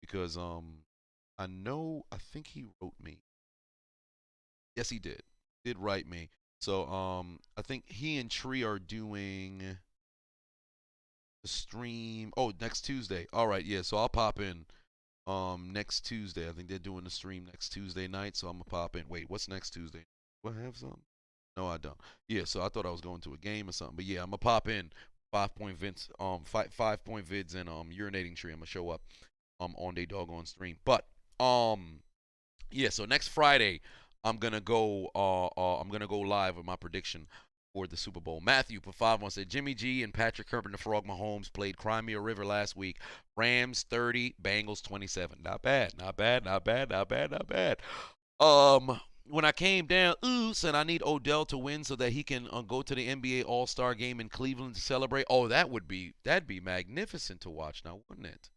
because I think he wrote me. Yes, he did. Did write me. So I think he and Tree are doing the stream. Oh, next Tuesday. All right, yeah. So I'll pop in next Tuesday. I think they're doing the stream next Tuesday night. So I'm gonna pop in. Wait, what's next Tuesday? Do I have something? No, I don't. Yeah, so I thought I was going to a game or something. But yeah, I'm gonna pop in 5 Point Vids, 5 Point Vids and Urinating Tree. I'm gonna show up on their doggone stream. But yeah, so next Friday I'm gonna go live with my prediction for the Super Bowl. Matthew for 5-1 said Jimmy G and Patrick Herbert and the Frog Mahomes played Crimea River last week. Rams 30, Bengals 27. Not bad, not bad, not bad, not bad, not bad. When I came down, said I need Odell to win so that he can go to the NBA All-Star game in Cleveland to celebrate. Oh, that'd be magnificent to watch now, wouldn't it?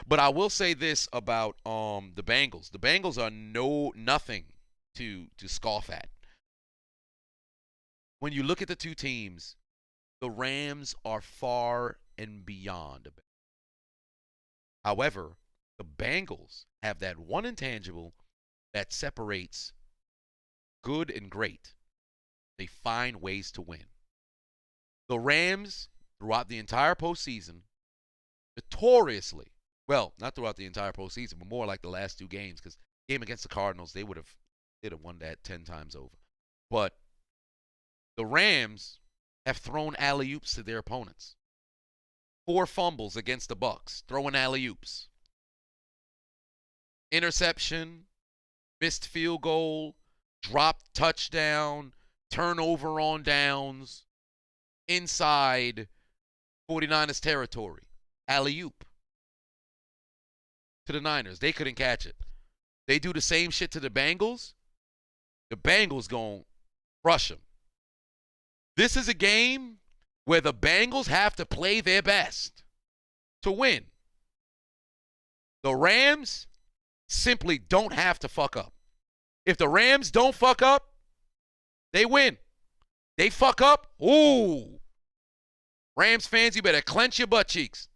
But I will say this about the Bengals. The Bengals are nothing to scoff at. When you look at the two teams, the Rams are far and beyond. However, the Bengals have that one intangible that separates good and great. They find ways to win. The Rams, throughout the entire postseason, notoriously, well, not throughout the entire postseason, but more like the last two games, because game against the Cardinals, they'd have won that 10 times over. But the Rams have thrown alley-oops to their opponents. 4 fumbles against the Bucs, throwing alley-oops. Interception, missed field goal, dropped touchdown, turnover on downs, inside 49ers territory. Alley-oop to the Niners. They couldn't catch it. They do the same shit to the Bengals. The Bengals gonna crush them. This is a game where the Bengals have to play their best to win. The Rams simply don't have to fuck up. If the Rams don't fuck up, they win. They fuck up, ooh. Rams fans, you better clench your butt cheeks.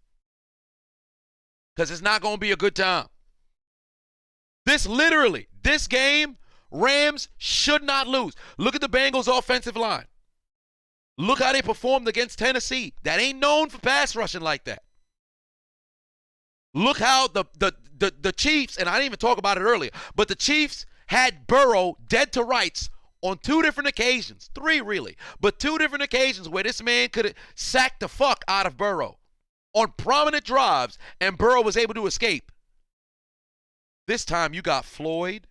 Because it's not going to be a good time. This game, Rams should not lose. Look at the Bengals' offensive line. Look how they performed against Tennessee. That ain't known for pass rushing like that. Look how the Chiefs, and I didn't even talk about it earlier, but the Chiefs had Burrow dead to rights on 2 different occasions. 3 really, but 2 different occasions where this man could have sacked the fuck out of Burrow on prominent drives, and Burrow was able to escape. This time you got Floyd,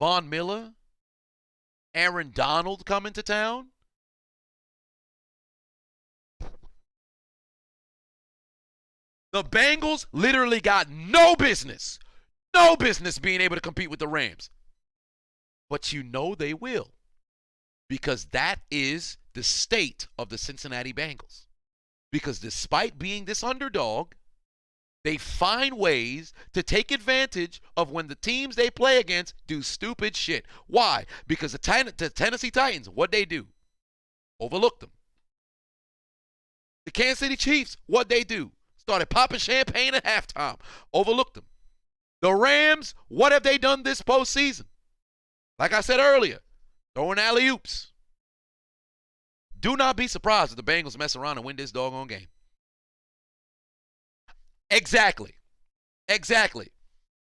Von Miller, Aaron Donald coming to town. The Bengals literally got no business being able to compete with the Rams. But you know they will. because that is the state of the Cincinnati Bengals. Because despite being this underdog, they find ways to take advantage of when the teams they play against do stupid shit. Why? Because the Tennessee Titans, what they do? Overlooked them. The Kansas City Chiefs, what they do? Started popping champagne at halftime. Overlooked them. The Rams, what have they done this postseason? Like I said earlier, throwing alley-oops. Do not be surprised if the Bengals mess around and win this doggone game. Exactly.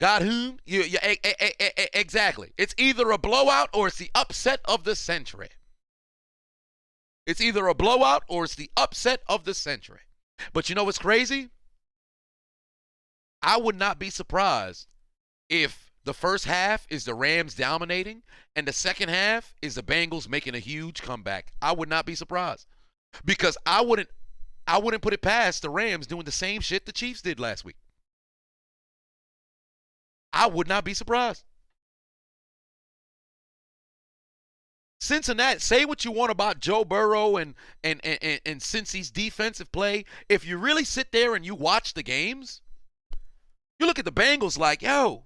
Got whom? Exactly. It's either a blowout or it's the upset of the century. It's either a blowout or it's the upset of the century. But you know what's crazy? I would not be surprised if the first half is the Rams dominating and the second half is the Bengals making a huge comeback. I would not be surprised because I wouldn't put it past the Rams doing the same shit the Chiefs did last week. I would not be surprised. Cincinnati, say what you want about Joe Burrow and Cincy's defensive play. If you really sit there and you watch the games, you look at the Bengals like, yo,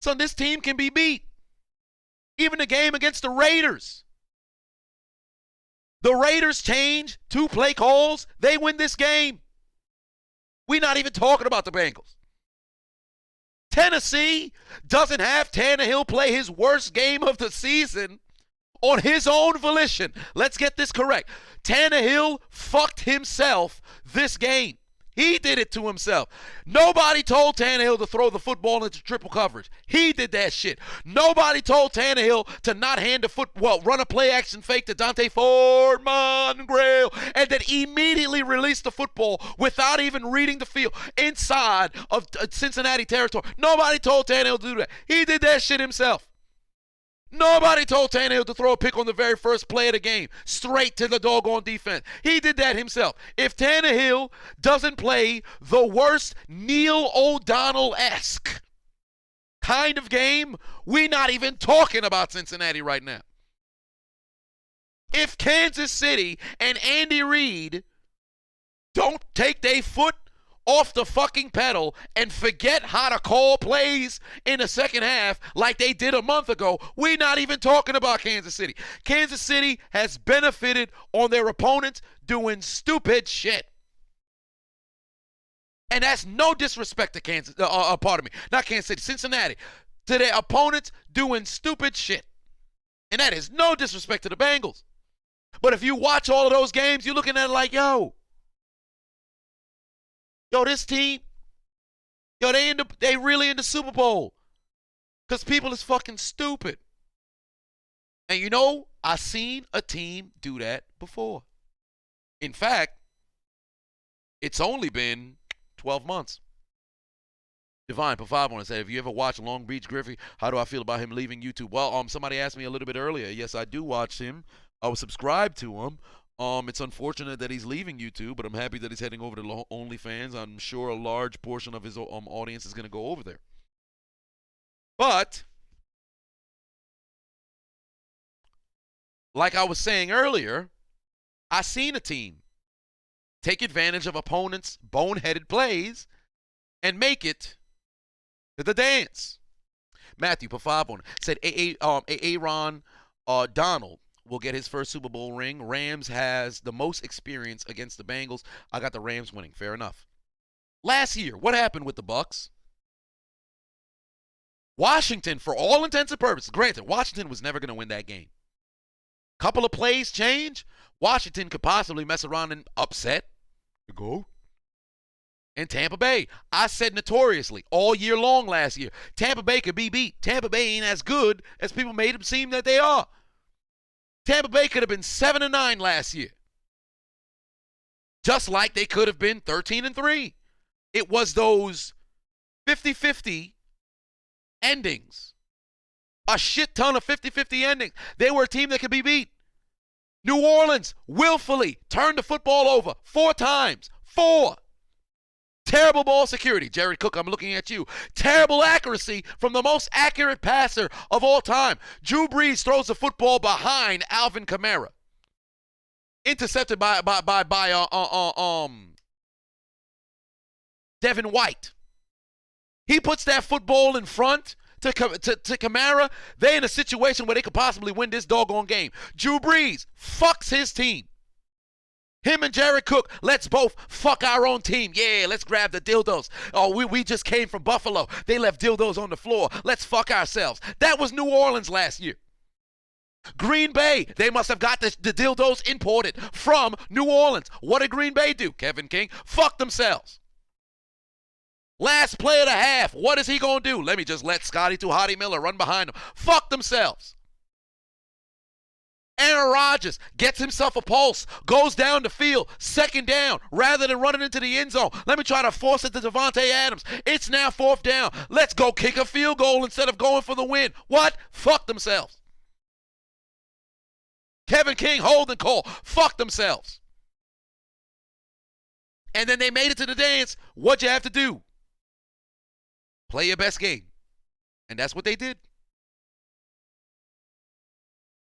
son, this team can be beat. Even the game against the Raiders. The Raiders change 2 play calls. They win this game. We're not even talking about the Bengals. Tennessee doesn't have Tannehill play his worst game of the season on his own volition. Let's get this correct. Tannehill fucked himself this game. He did it to himself. Nobody told Tannehill to throw the football into triple coverage. He did that shit. Nobody told Tannehill to not hand the run a play action fake to Dante Ford Mongrail, and then immediately release the football without even reading the field inside of Cincinnati territory. Nobody told Tannehill to do that. He did that shit himself. Nobody told Tannehill to throw a pick on the very first play of the game, straight to the doggone defense. He did that himself. If Tannehill doesn't play the worst Neil O'Donnell-esque kind of game, we're not even talking about Cincinnati right now. If Kansas City and Andy Reid don't take their foot off the fucking pedal and forget how to call plays in the second half like they did a month ago, we're not even talking about Kansas City. Kansas City has benefited on their opponents doing stupid shit. And that's no disrespect to not Kansas City, Cincinnati. To their opponents doing stupid shit. And that is no disrespect to the Bengals. But if you watch all of those games, you're looking at it like, yo, this team, they really in the Super Bowl. Because people is fucking stupid. And you know, I seen a team do that before. In fact, it's only been 12 months. Divine, put 5 on it. Said, have you ever watched Long Beach Griffey? How do I feel about him leaving YouTube? Well, somebody asked me a little bit earlier. Yes, I do watch him. I was subscribed to him. It's unfortunate that he's leaving YouTube, but I'm happy that he's heading over to OnlyFans. I'm sure a large portion of his audience is going to go over there. But, like I was saying earlier, I seen a team take advantage of opponents' boneheaded plays and make it to the dance. Matthew, put 5 on it. Said Aaron Donald will get his first Super Bowl ring. Rams has the most experience against the Bengals. I got the Rams winning. Fair enough. Last year, what happened with the Bucs? Washington, for all intents and purposes, granted, Washington was never going to win that game. Couple of plays change. Washington could possibly mess around and upset the GOAT. And Tampa Bay, I said notoriously all year long last year, Tampa Bay could be beat. Tampa Bay ain't as good as people made them seem that they are. Tampa Bay could have been 7-9 last year. Just like they could have been 13-3. It was those 50-50 endings. A shit ton of 50-50 endings. They were a team that could be beat. New Orleans willfully turned the football over 4 times. 4. Terrible ball security. Jared Cook, I'm looking at you. Terrible accuracy from the most accurate passer of all time. Drew Brees throws the football behind Alvin Kamara. Intercepted by Devin White. He puts that football in front to Kamara. They're in a situation where they could possibly win this doggone game. Drew Brees fucks his team. Him and Jared Cook, let's both fuck our own team. Yeah, let's grab the dildos. Oh, we just came from Buffalo. They left dildos on the floor. Let's fuck ourselves. That was New Orleans last year. Green Bay, they must have got the dildos imported from New Orleans. What did Green Bay do, Kevin King? Fuck themselves. Last play of the half, what is he going to do? Let me just let Scotty Tuhati Miller run behind him. Fuck themselves. Aaron Rodgers gets himself a pulse, goes down the field, second down, rather than running into the end zone. Let me try to force it to Devontae Adams. It's now fourth down. Let's go kick a field goal instead of going for the win. What? Fuck themselves. Kevin King, holding call. Fuck themselves. And then they made it to the dance. What'd you have to do? Play your best game. And that's what they did.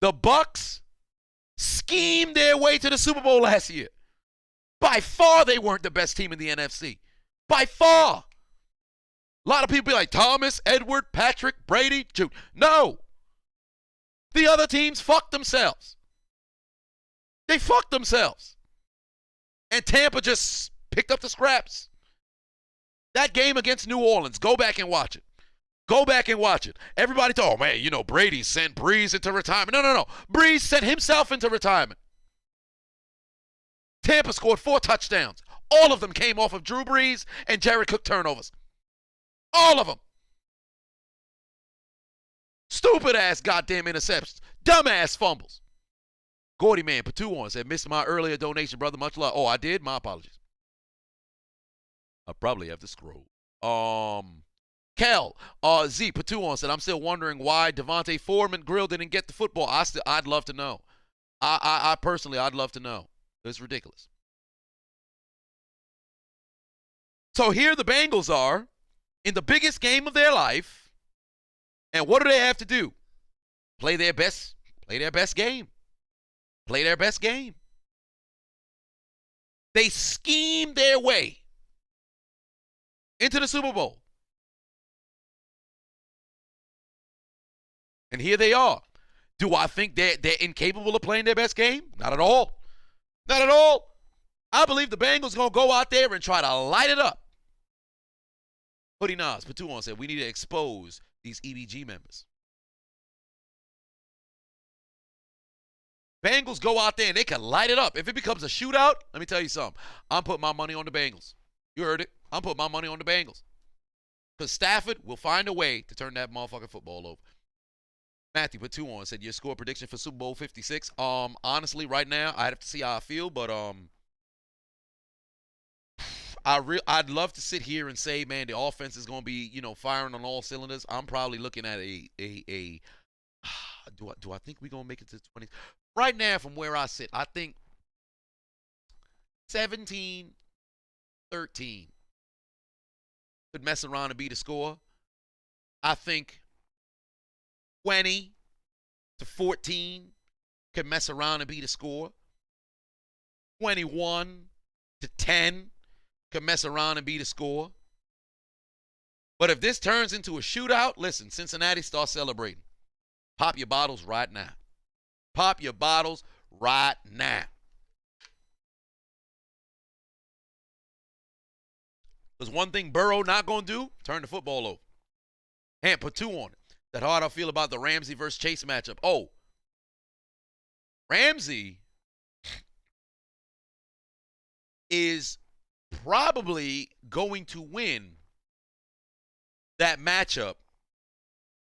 The Bucs schemed their way to the Super Bowl last year. By far, they weren't the best team in the NFC. By far. A lot of people be like, Thomas, Edward, Patrick, Brady, Jude. No. The other teams fucked themselves. They fucked themselves. And Tampa just picked up the scraps. That game against New Orleans, go back and watch it. Go back and watch it. Everybody thought, oh man, you know, Brady sent Brees into retirement. No. Brees sent himself into retirement. Tampa scored 4 touchdowns. All of them came off of Drew Brees and Jared Cook turnovers. All of them. Stupid ass goddamn interceptions. Dumbass fumbles. Gordy Man, Patu on said, missed my earlier donation, brother. Much love. Oh, I did? My apologies. I probably have to scroll. Kel, Z, Patu said, I'm still wondering why Devontae Foreman Grill didn't get the football. I'd love to know. I personally, I'd love to know. It's ridiculous. So here the Bengals are in the biggest game of their life. And what do they have to do? Play their best game. Play their best game. They schemed their way into the Super Bowl. And here they are. Do I think they're incapable of playing their best game? Not at all. Not at all. I believe the Bengals are going to go out there and try to light it up. Hoodie Nas, Patu said, we need to expose these EBG members. Bengals go out there and they can light it up. If it becomes a shootout, let me tell you something. I'm putting my money on the Bengals. You heard it. I'm putting my money on the Bengals. Because Stafford will find a way to turn that motherfucking football over. Matthew Patu said, your score prediction for Super Bowl 56. Honestly, right now, I'd have to see how I feel, but I'd love to sit here and say, man, the offense is going to be, firing on all cylinders. I'm probably looking at do I think we're going to make it to the 20s? Right now, from where I sit, I think 17-13 could mess around and be the score. I think 20-14 could mess around and be the score. 21-10 could mess around and be the score. But if this turns into a shootout, listen, Cincinnati, start celebrating. Pop your bottles right now. Pop your bottles right now. Because one thing Burrow not going to do, turn the football over. And put 2 on it. That hard I feel about the Ramsey versus Chase matchup. Oh, Ramsey is probably going to win that matchup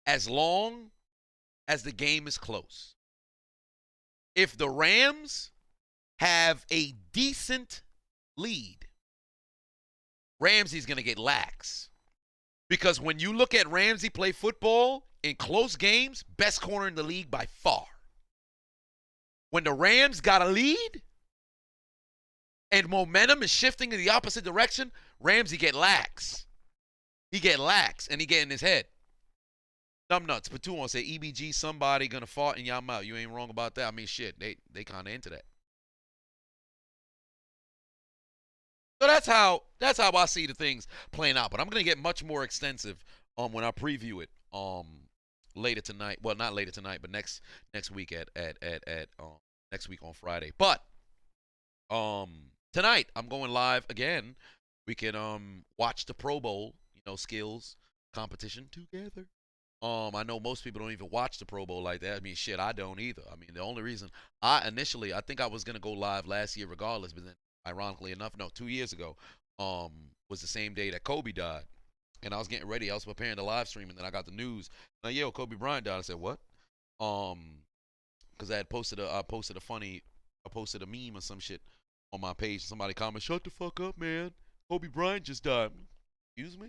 as long as the game is close. If the Rams have a decent lead, Ramsey's going to get lax. Because when you look at Ramsey play football in close games, best corner in the league by far. When the Rams got a lead and momentum is shifting in the opposite direction, Ramsey get lax. He get lax, and he get in his head. Dumb nuts. But two on say EBG, somebody gonna fart in your mouth. You ain't wrong about that. I mean, shit, they kind of into that. So that's how I see the things playing out. But I'm gonna get much more extensive when I preview it later tonight. Well, not later tonight, but next week at next week on Friday. But tonight I'm going live again. We can watch the Pro Bowl, skills competition together. I know most people don't even watch the Pro Bowl like that. I mean, shit, I don't either. I mean, the only reason I think I was gonna go live last year regardless, but then ironically enough, no, 2 years ago, was the same day that Kobe died, and I was getting ready. I was preparing the live stream, and then I got the news. Like, yo, Kobe Bryant died. I said, what? Because I posted a meme or some shit on my page. Somebody commented, shut the fuck up, man. Kobe Bryant just died. Excuse me?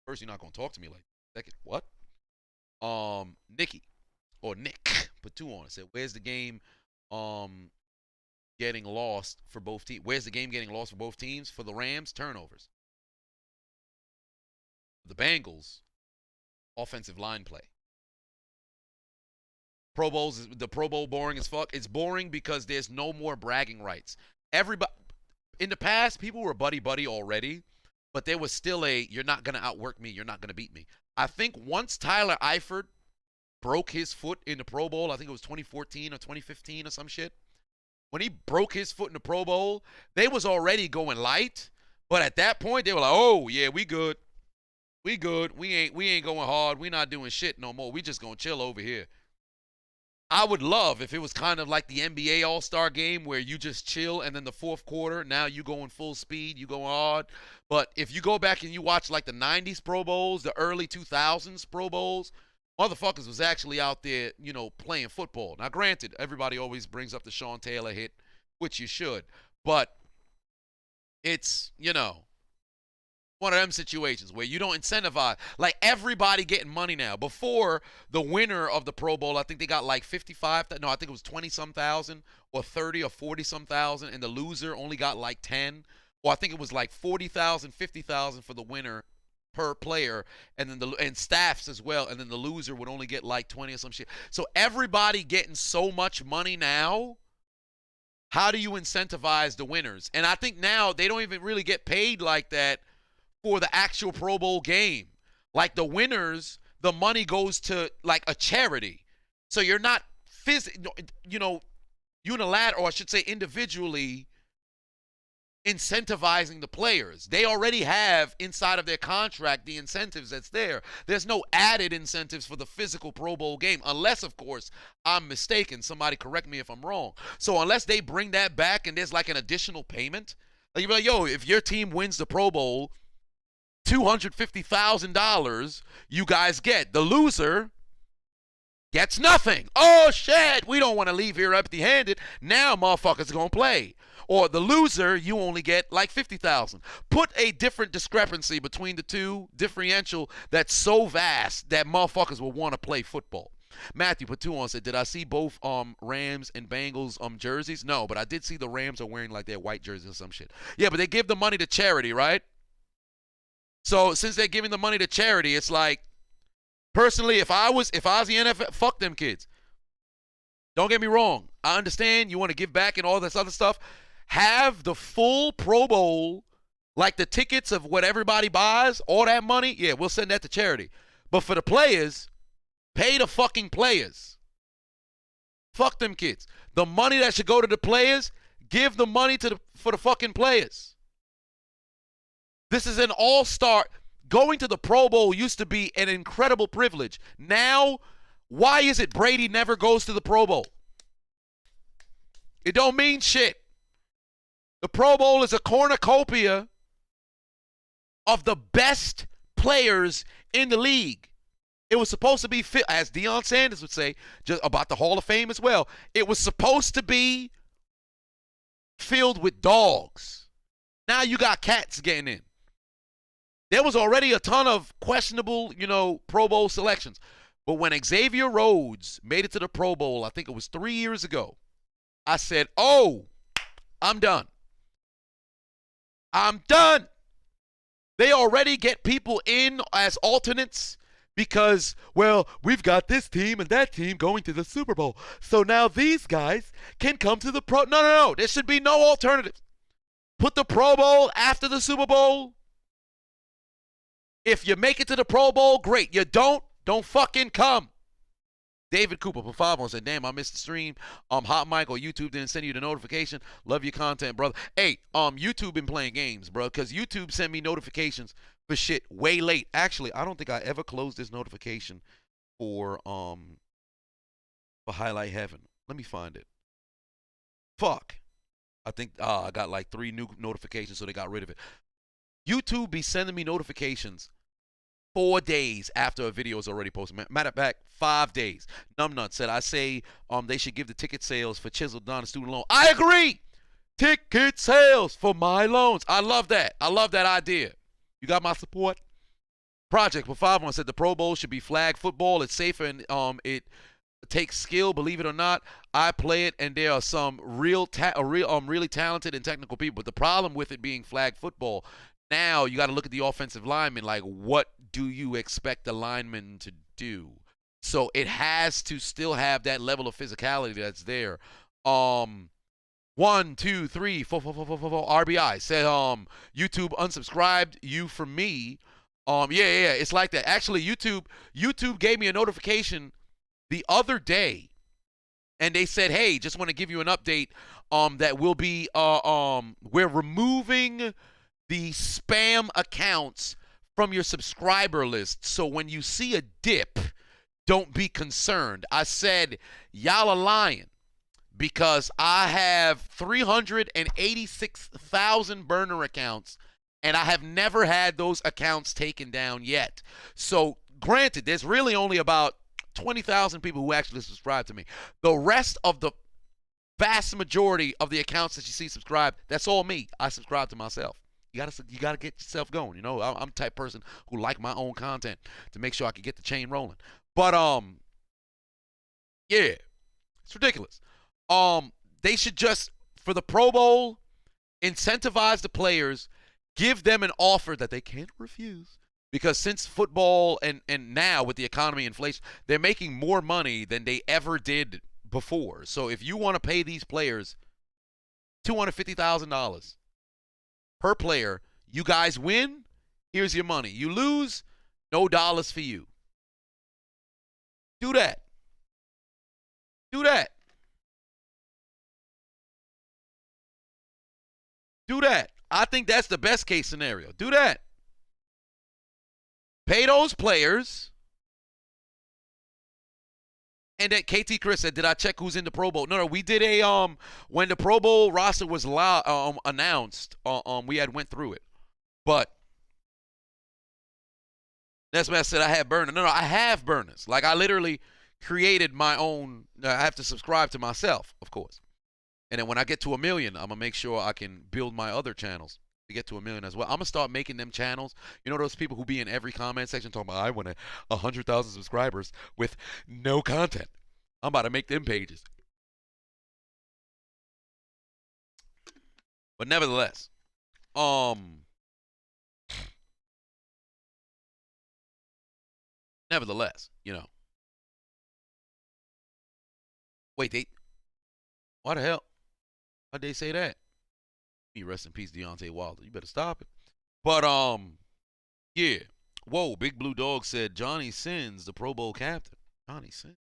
First, you're not gonna talk to me like that. Second, what? Nikki or Nick put two on it. Said, where's the game getting lost for both teams? Where's the game getting lost for both teams? For the Rams, turnovers. The Bengals, offensive line play. The Pro Bowl boring as fuck. It's boring because there's no more bragging rights. Everybody in the past, people were buddy already, but there was still you're not gonna outwork me, you're not gonna beat me. I think once Tyler Eifert broke his foot in the Pro Bowl, I think it was 2014 or 2015 or some shit. When he broke his foot in the Pro Bowl, they was already going light, but at that point they were like, "Oh yeah, we good, we good. We ain't going hard. We not doing shit no more. We just gonna chill over here." I would love if it was kind of like the NBA All-Star game where you just chill and then the fourth quarter, now you going full speed, you going hard. But if you go back and you watch like the 90s Pro Bowls, the early 2000s Pro Bowls, motherfuckers was actually out there, playing football. Now, granted, everybody always brings up the Sean Taylor hit, which you should. But it's, one of them situations where you don't incentivize. Like, everybody getting money now. Before, the winner of the Pro Bowl, I think they got like 55, no, I think it was 20-some thousand or 30 or 40-some thousand, and the loser only got like 10. Or I think it was like 40,000, 50,000 for the winner per player, and then and staffs as well, and then the loser would only get like 20 or some shit. So everybody getting so much money now. How do you incentivize the winners? And I think now they don't even really get paid like that for the actual Pro Bowl game. Like the winners, the money goes to like a charity. So you're not unilateral, or I should say individually incentivizing the players. They already have inside of their contract the incentives that's there. There's no added incentives for the physical Pro Bowl game, unless, of course, I'm mistaken. Somebody correct me if I'm wrong. So unless they bring that back and there's like an additional payment, like you're like, yo, if your team wins the Pro Bowl, $250,000 you guys get. The loser gets nothing. Oh, shit, we don't want to leave here empty-handed. Now motherfuckers are going to play. Or the loser, you only get like 50,000. Put a different discrepancy between the two, differential that's so vast that motherfuckers will want to play football. Matthew put two on, said, did I see both Rams and Bengals jerseys? No, but I did see the Rams are wearing like their white jerseys or some shit. Yeah, but they give the money to charity, right? So since they're giving the money to charity, it's like, personally, if I was the NFL, fuck them kids. Don't get me wrong. I understand you want to give back and all this other stuff. Have the full Pro Bowl, like the tickets of what everybody buys, all that money, yeah, we'll send that to charity. But for the players, pay the fucking players. Fuck them kids. The money that should go to the players, give the money for the fucking players. This is an all-star. Going to the Pro Bowl used to be an incredible privilege. Now, why is it Brady never goes to the Pro Bowl? It don't mean shit. The Pro Bowl is a cornucopia of the best players in the league. It was supposed to be, as Deion Sanders would say, just about the Hall of Fame as well, it was supposed to be filled with dogs. Now you got cats getting in. There was already a ton of questionable, Pro Bowl selections. But when Xavier Rhodes made it to the Pro Bowl, I think it was 3 years ago, I said, oh, I'm done. I'm done. They already get people in as alternates because, well, we've got this team and that team going to the Super Bowl. So now these guys can come to the Pro. No. There should be no alternatives. Put the Pro Bowl after the Super Bowl. If you make it to the Pro Bowl, great. You don't fucking come. David Cooper for 5 said, damn, I missed the stream. Hot Mic or YouTube didn't send you the notification. Love your content, brother. Hey, YouTube been playing games, bro, because YouTube sent me notifications for shit way late. Actually, I don't think I ever closed this notification for Highlight Heaven. Let me find it. Fuck. I think I got like 3 new notifications, so they got rid of it. YouTube be sending me notifications 4 days after a video is already posted. Matter of fact, 5 days. Numbnut said, I say they should give the ticket sales for Chiseled Down student loan. I agree. Ticket sales for my loans. I love that. I love that idea. You got my support? Project for 5 said the Pro Bowl should be flag football. It's safer and it takes skill. Believe it or not, I play it, and there are some really talented and technical people. But the problem with it being flag football, now you got to look at the offensive lineman. Like, what do you expect the lineman to do? So it has to still have that level of physicality that's there. 1, 2, 3, 4 RBI said YouTube unsubscribed you from me. Yeah, it's like that. Actually, YouTube gave me a notification the other day, and they said, hey, just want to give you an update that we'll be we're removing the spam accounts from your subscriber list. So when you see a dip, don't be concerned. I said, y'all are lying, because I have 386,000 burner accounts, and I have never had those accounts taken down yet. So granted, there's really only about 20,000 people who actually subscribe to me. The rest of the vast majority of the accounts that you see subscribed, that's all me. I subscribe to myself. You gotta get yourself going. You know, I'm the type of person who like my own content to make sure I can get the chain rolling. But yeah, it's ridiculous. They should just, for the Pro Bowl, incentivize the players, give them an offer that they can't refuse. Because since football and now with the economy, inflation, they're making more money than they ever did before. So if you want to pay these players $250,000 per player, you guys win, here's your money. You lose, no dollars for you. Do that. Do that. Do that. I think that's the best case scenario. Do that. Pay those players. And then KT Chris said, did I check who's in the Pro Bowl? No, we did a when the Pro Bowl roster was announced, we had went through it. But that's what I said, I had burners. No, I have burners. Like, I literally created my own. I have to subscribe to myself, of course. And then when I get to 1 million, I'm going to make sure I can build my other channels to get to 1 million as well. I'm going to start making them channels. You know those people who be in every comment section talking about, I want 100,000 subscribers with no content. I'm about to make them pages. But nevertheless, you know. Wait, why the hell? Why'd they say that? Me, rest in peace, Deontay Wilder. You better stop it. But yeah. Whoa, Big Blue Dog said Johnny Sins, the Pro Bowl captain. Johnny Sins.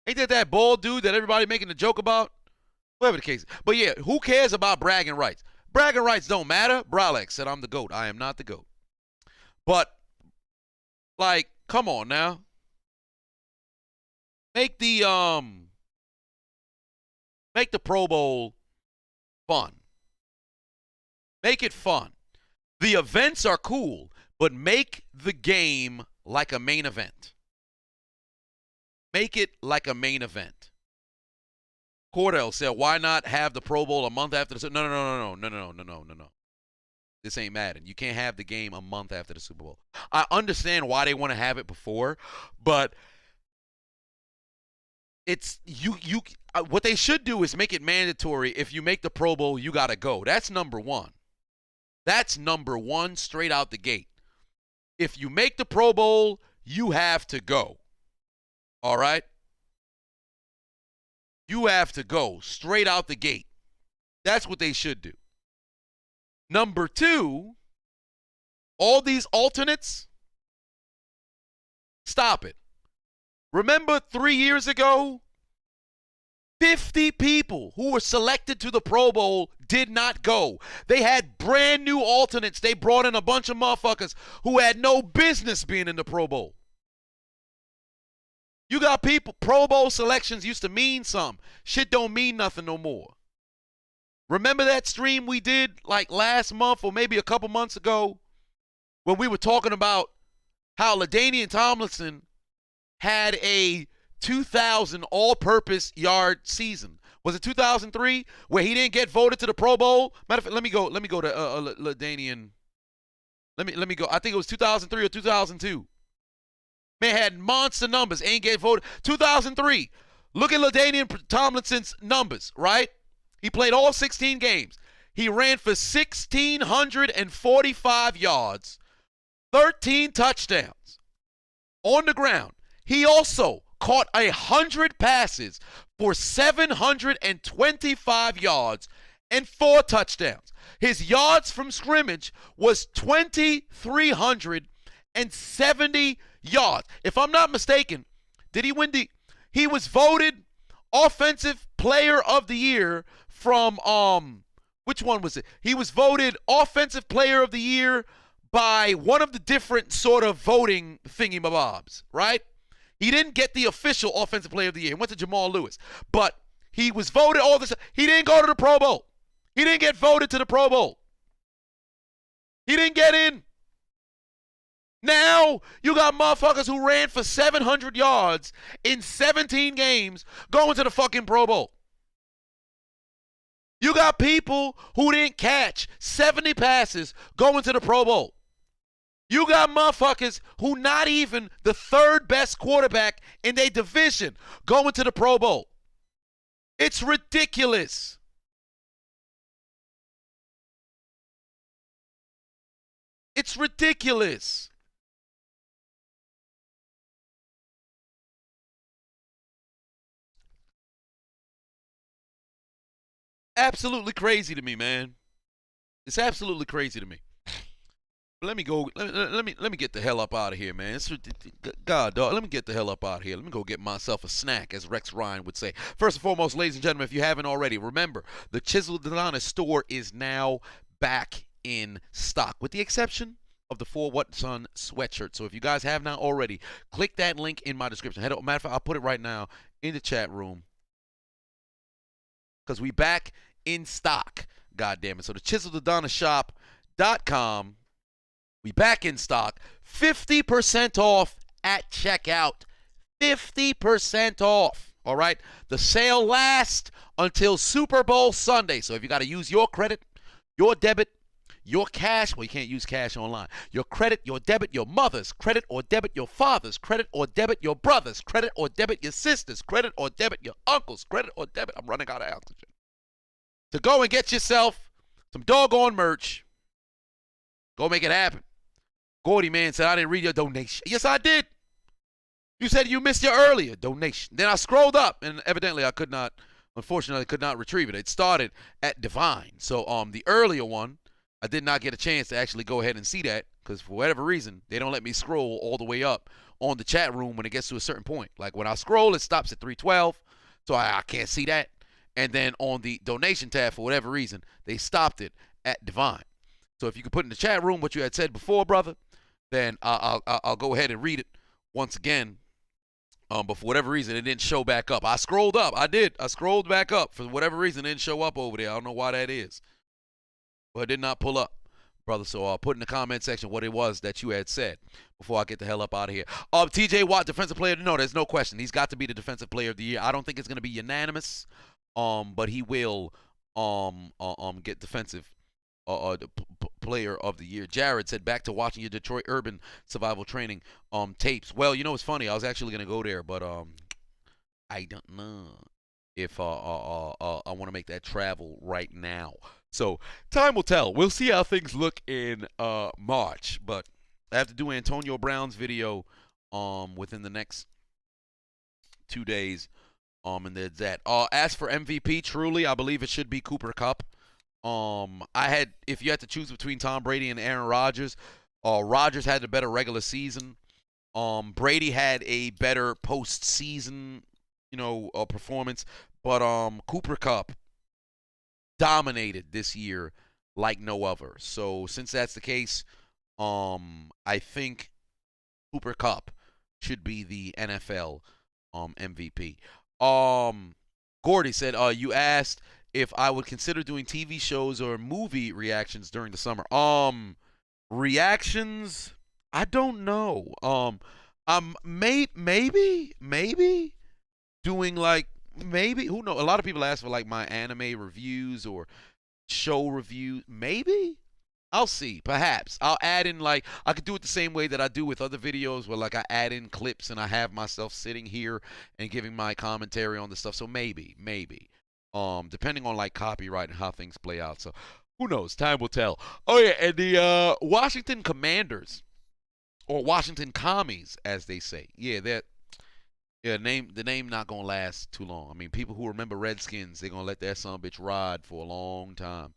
Ain't that bald dude that everybody making a joke about? Whatever the case. But yeah, who cares about bragging rights? Bragging rights don't matter. Bralex said I'm the GOAT. I am not the GOAT. But, like, come on now. Make the Pro Bowl fun. Make it fun. The events are cool, but make the game like a main event. Make it like a main event. Cordell said, why not have the Pro Bowl a month after the Super Bowl? No. This ain't Madden. You can't have the game a month after the Super Bowl. I understand why they want to have it before, but it's you. What they should do is make it mandatory. If you make the Pro Bowl, you gotta go. That's number one. That's number one straight out the gate. If you make the Pro Bowl, you have to go. All right? You have to go straight out the gate. That's what they should do. Number two, all these alternates, stop it. Remember 3 years ago, 50 people who were selected to the Pro Bowl did not go. They had brand new alternates. They brought in a bunch of motherfuckers who had no business being in the Pro Bowl. You got people, Pro Bowl selections used to mean something. Shit don't mean nothing no more. Remember that stream we did like last month or maybe a couple months ago when we were talking about how LaDainian Tomlinson had a 2,000 all-purpose yard season? Was it 2003 where he didn't get voted to the Pro Bowl? Matter of fact, let me go to LaDainian. Let me go. I think it was 2003 or 2002. Man had monster numbers, ain't get voted. 2003. Look at LaDainian Tomlinson's numbers, right? He played all 16 games. He ran for 1,645 yards, 13 touchdowns on the ground. He also caught 100 passes for 725 yards and 4 touchdowns. His yards from scrimmage was 2,370 yards. If I'm not mistaken, did he win he was voted Offensive Player of the Year from, which one was it? He was voted Offensive Player of the Year by one of the different sort of voting thingy-mabobs, right? He didn't get the official Offensive Player of the Year. He went to Jamal Lewis. But he was voted all this. He didn't go to the Pro Bowl. He didn't get voted to the Pro Bowl. He didn't get in. Now, you got motherfuckers who ran for 700 yards in 17 games going to the fucking Pro Bowl. You got people who didn't catch 70 passes going to the Pro Bowl. You got motherfuckers who not even the third best quarterback in their division going to the Pro Bowl. It's ridiculous. It's ridiculous. Absolutely crazy to me, man. It's absolutely crazy to me. Let me go. Let me get the hell up out of here, man. God, dog. Let me get the hell up out of here. Let me go get myself a snack, as Rex Ryan would say. First and foremost, ladies and gentlemen, if you haven't already, remember the Chiseled Adonis store is now back in stock, with the exception of the For What Son sweatshirt. So if you guys have not already, click that link in my description. Matter of fact, I'll put it right now in the chat room because we back in stock. God damn it. So the ChiseledAdonisShop.com. We back in stock. 50% off at checkout. 50% off. All right? The sale lasts until Super Bowl Sunday. So if you got to use your credit, your debit, your cash, well, you can't use cash online. Your credit, your debit, your mother's credit or debit, your father's credit or debit, your brother's credit or debit, your sister's credit or debit, your uncle's credit or debit. I'm running out of oxygen. To go and get yourself some doggone merch. Go make it happen. Gordy, man, said I didn't read your donation. Yes, I did. You said you missed your earlier donation. Then I scrolled up, and evidently I could not, unfortunately, I could not retrieve it. It started at Divine. So the earlier one, I did not get a chance to actually go ahead and see that because for whatever reason, they don't let me scroll all the way up on the chat room when it gets to a certain point. Like when I scroll, it stops at 312, so I can't see that. And then on the donation tab, for whatever reason, they stopped it at Divine. So if you could put in the chat room what you had said before, brother, then I'll go ahead and read it once again. But for whatever reason, it didn't show back up. I scrolled up. I did. I scrolled back up. For whatever reason, it didn't show up over there. I don't know why that is. But it did not pull up, brother. So I'll put in the comment section what it was that you had said before I get the hell up out of here. TJ Watt, defensive player. No, there's no question. He's got to be the defensive player of the year. I don't think it's going to be unanimous, but he will get defensive player of the year. Jared said, back to watching your Detroit Urban Survival Training tapes. Well, you know, it's funny. I was actually going to go there, but I don't know if I want to make that travel right now. So time will tell. We'll see how things look in March. But I have to do Antonio Brown's video within the next 2 days. And there's that. As for MVP, truly, I believe it should be Cooper Kupp. If you had to choose between Tom Brady and Aaron Rodgers, Rodgers had a better regular season. Brady had a better postseason, performance. But Cooper Kupp dominated this year like no other. So since that's the case, I think Cooper Kupp should be the NFL MVP. Gordy said, you asked if I would consider doing TV shows or movie reactions during the summer. Reactions, I don't know. Maybe doing who knows? A lot of people ask for my anime reviews or show reviews. Maybe. I'll see. Perhaps. I'll add in I could do it the same way that I do with other videos where I add in clips and I have myself sitting here and giving my commentary on the stuff. So maybe. Depending on copyright and how things play out. So who knows? Time will tell. Oh yeah, and the Washington Commanders, or Washington Commies as they say. Yeah, the name not gonna last too long. I mean, people who remember Redskins, they're gonna let that son of a bitch ride for a long time.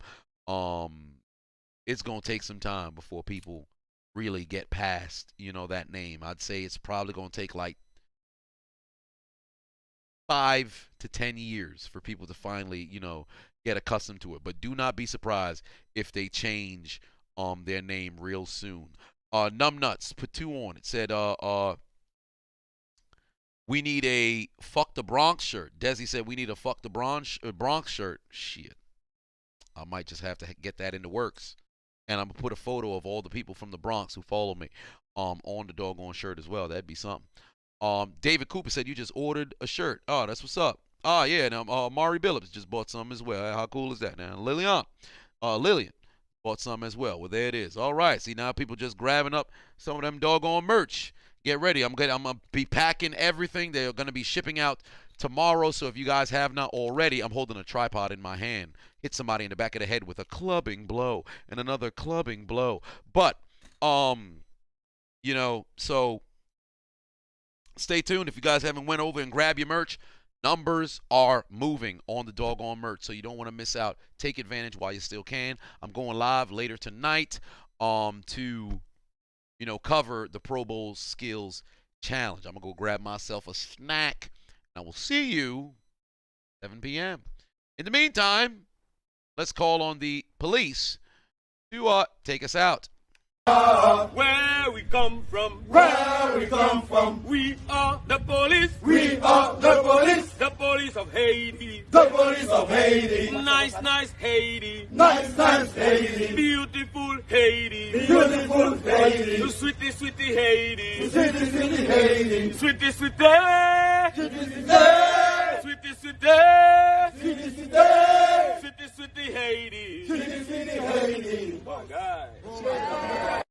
It's going to take some time before people really get past, that name. I'd say it's probably going to take 5 to 10 years for people to finally, get accustomed to it. But do not be surprised if they change their name real soon. Numbnuts put 2 on. It said, we need a Fuck the Bronx shirt. Desi said we need a Fuck the Bronx shirt. Shit. I might just have to get that in the works. And I'm going to put a photo of all the people from the Bronx who follow me on the doggone shirt as well. That'd be something. David Cooper said you just ordered a shirt. Oh, that's what's up. Oh, yeah. Now, Mari Billups just bought some as well. How cool is that? Now, Lillian bought some as well. Well, there it is. All right. See, now people just grabbing up some of them doggone merch. Get ready. I'm going to be packing everything. They're going to be shipping out tomorrow. So if you guys have not already, I'm holding a tripod in my hand. Hit somebody in the back of the head with a clubbing blow and another clubbing blow. But, so stay tuned. If you guys haven't went over and grab your merch, numbers are moving on the doggone merch. So you don't want to miss out. Take advantage while you still can. I'm going live later tonight to, cover the Pro Bowl Skills Challenge. I'm going to go grab myself a snack. And I will see you 7 p.m. In the meantime, let's call on the police to take us out. Where we come from, we are the police, the police of Haiti, nice Haiti, beautiful Haiti, sweetie Haiti, sweetie Haiti, my God.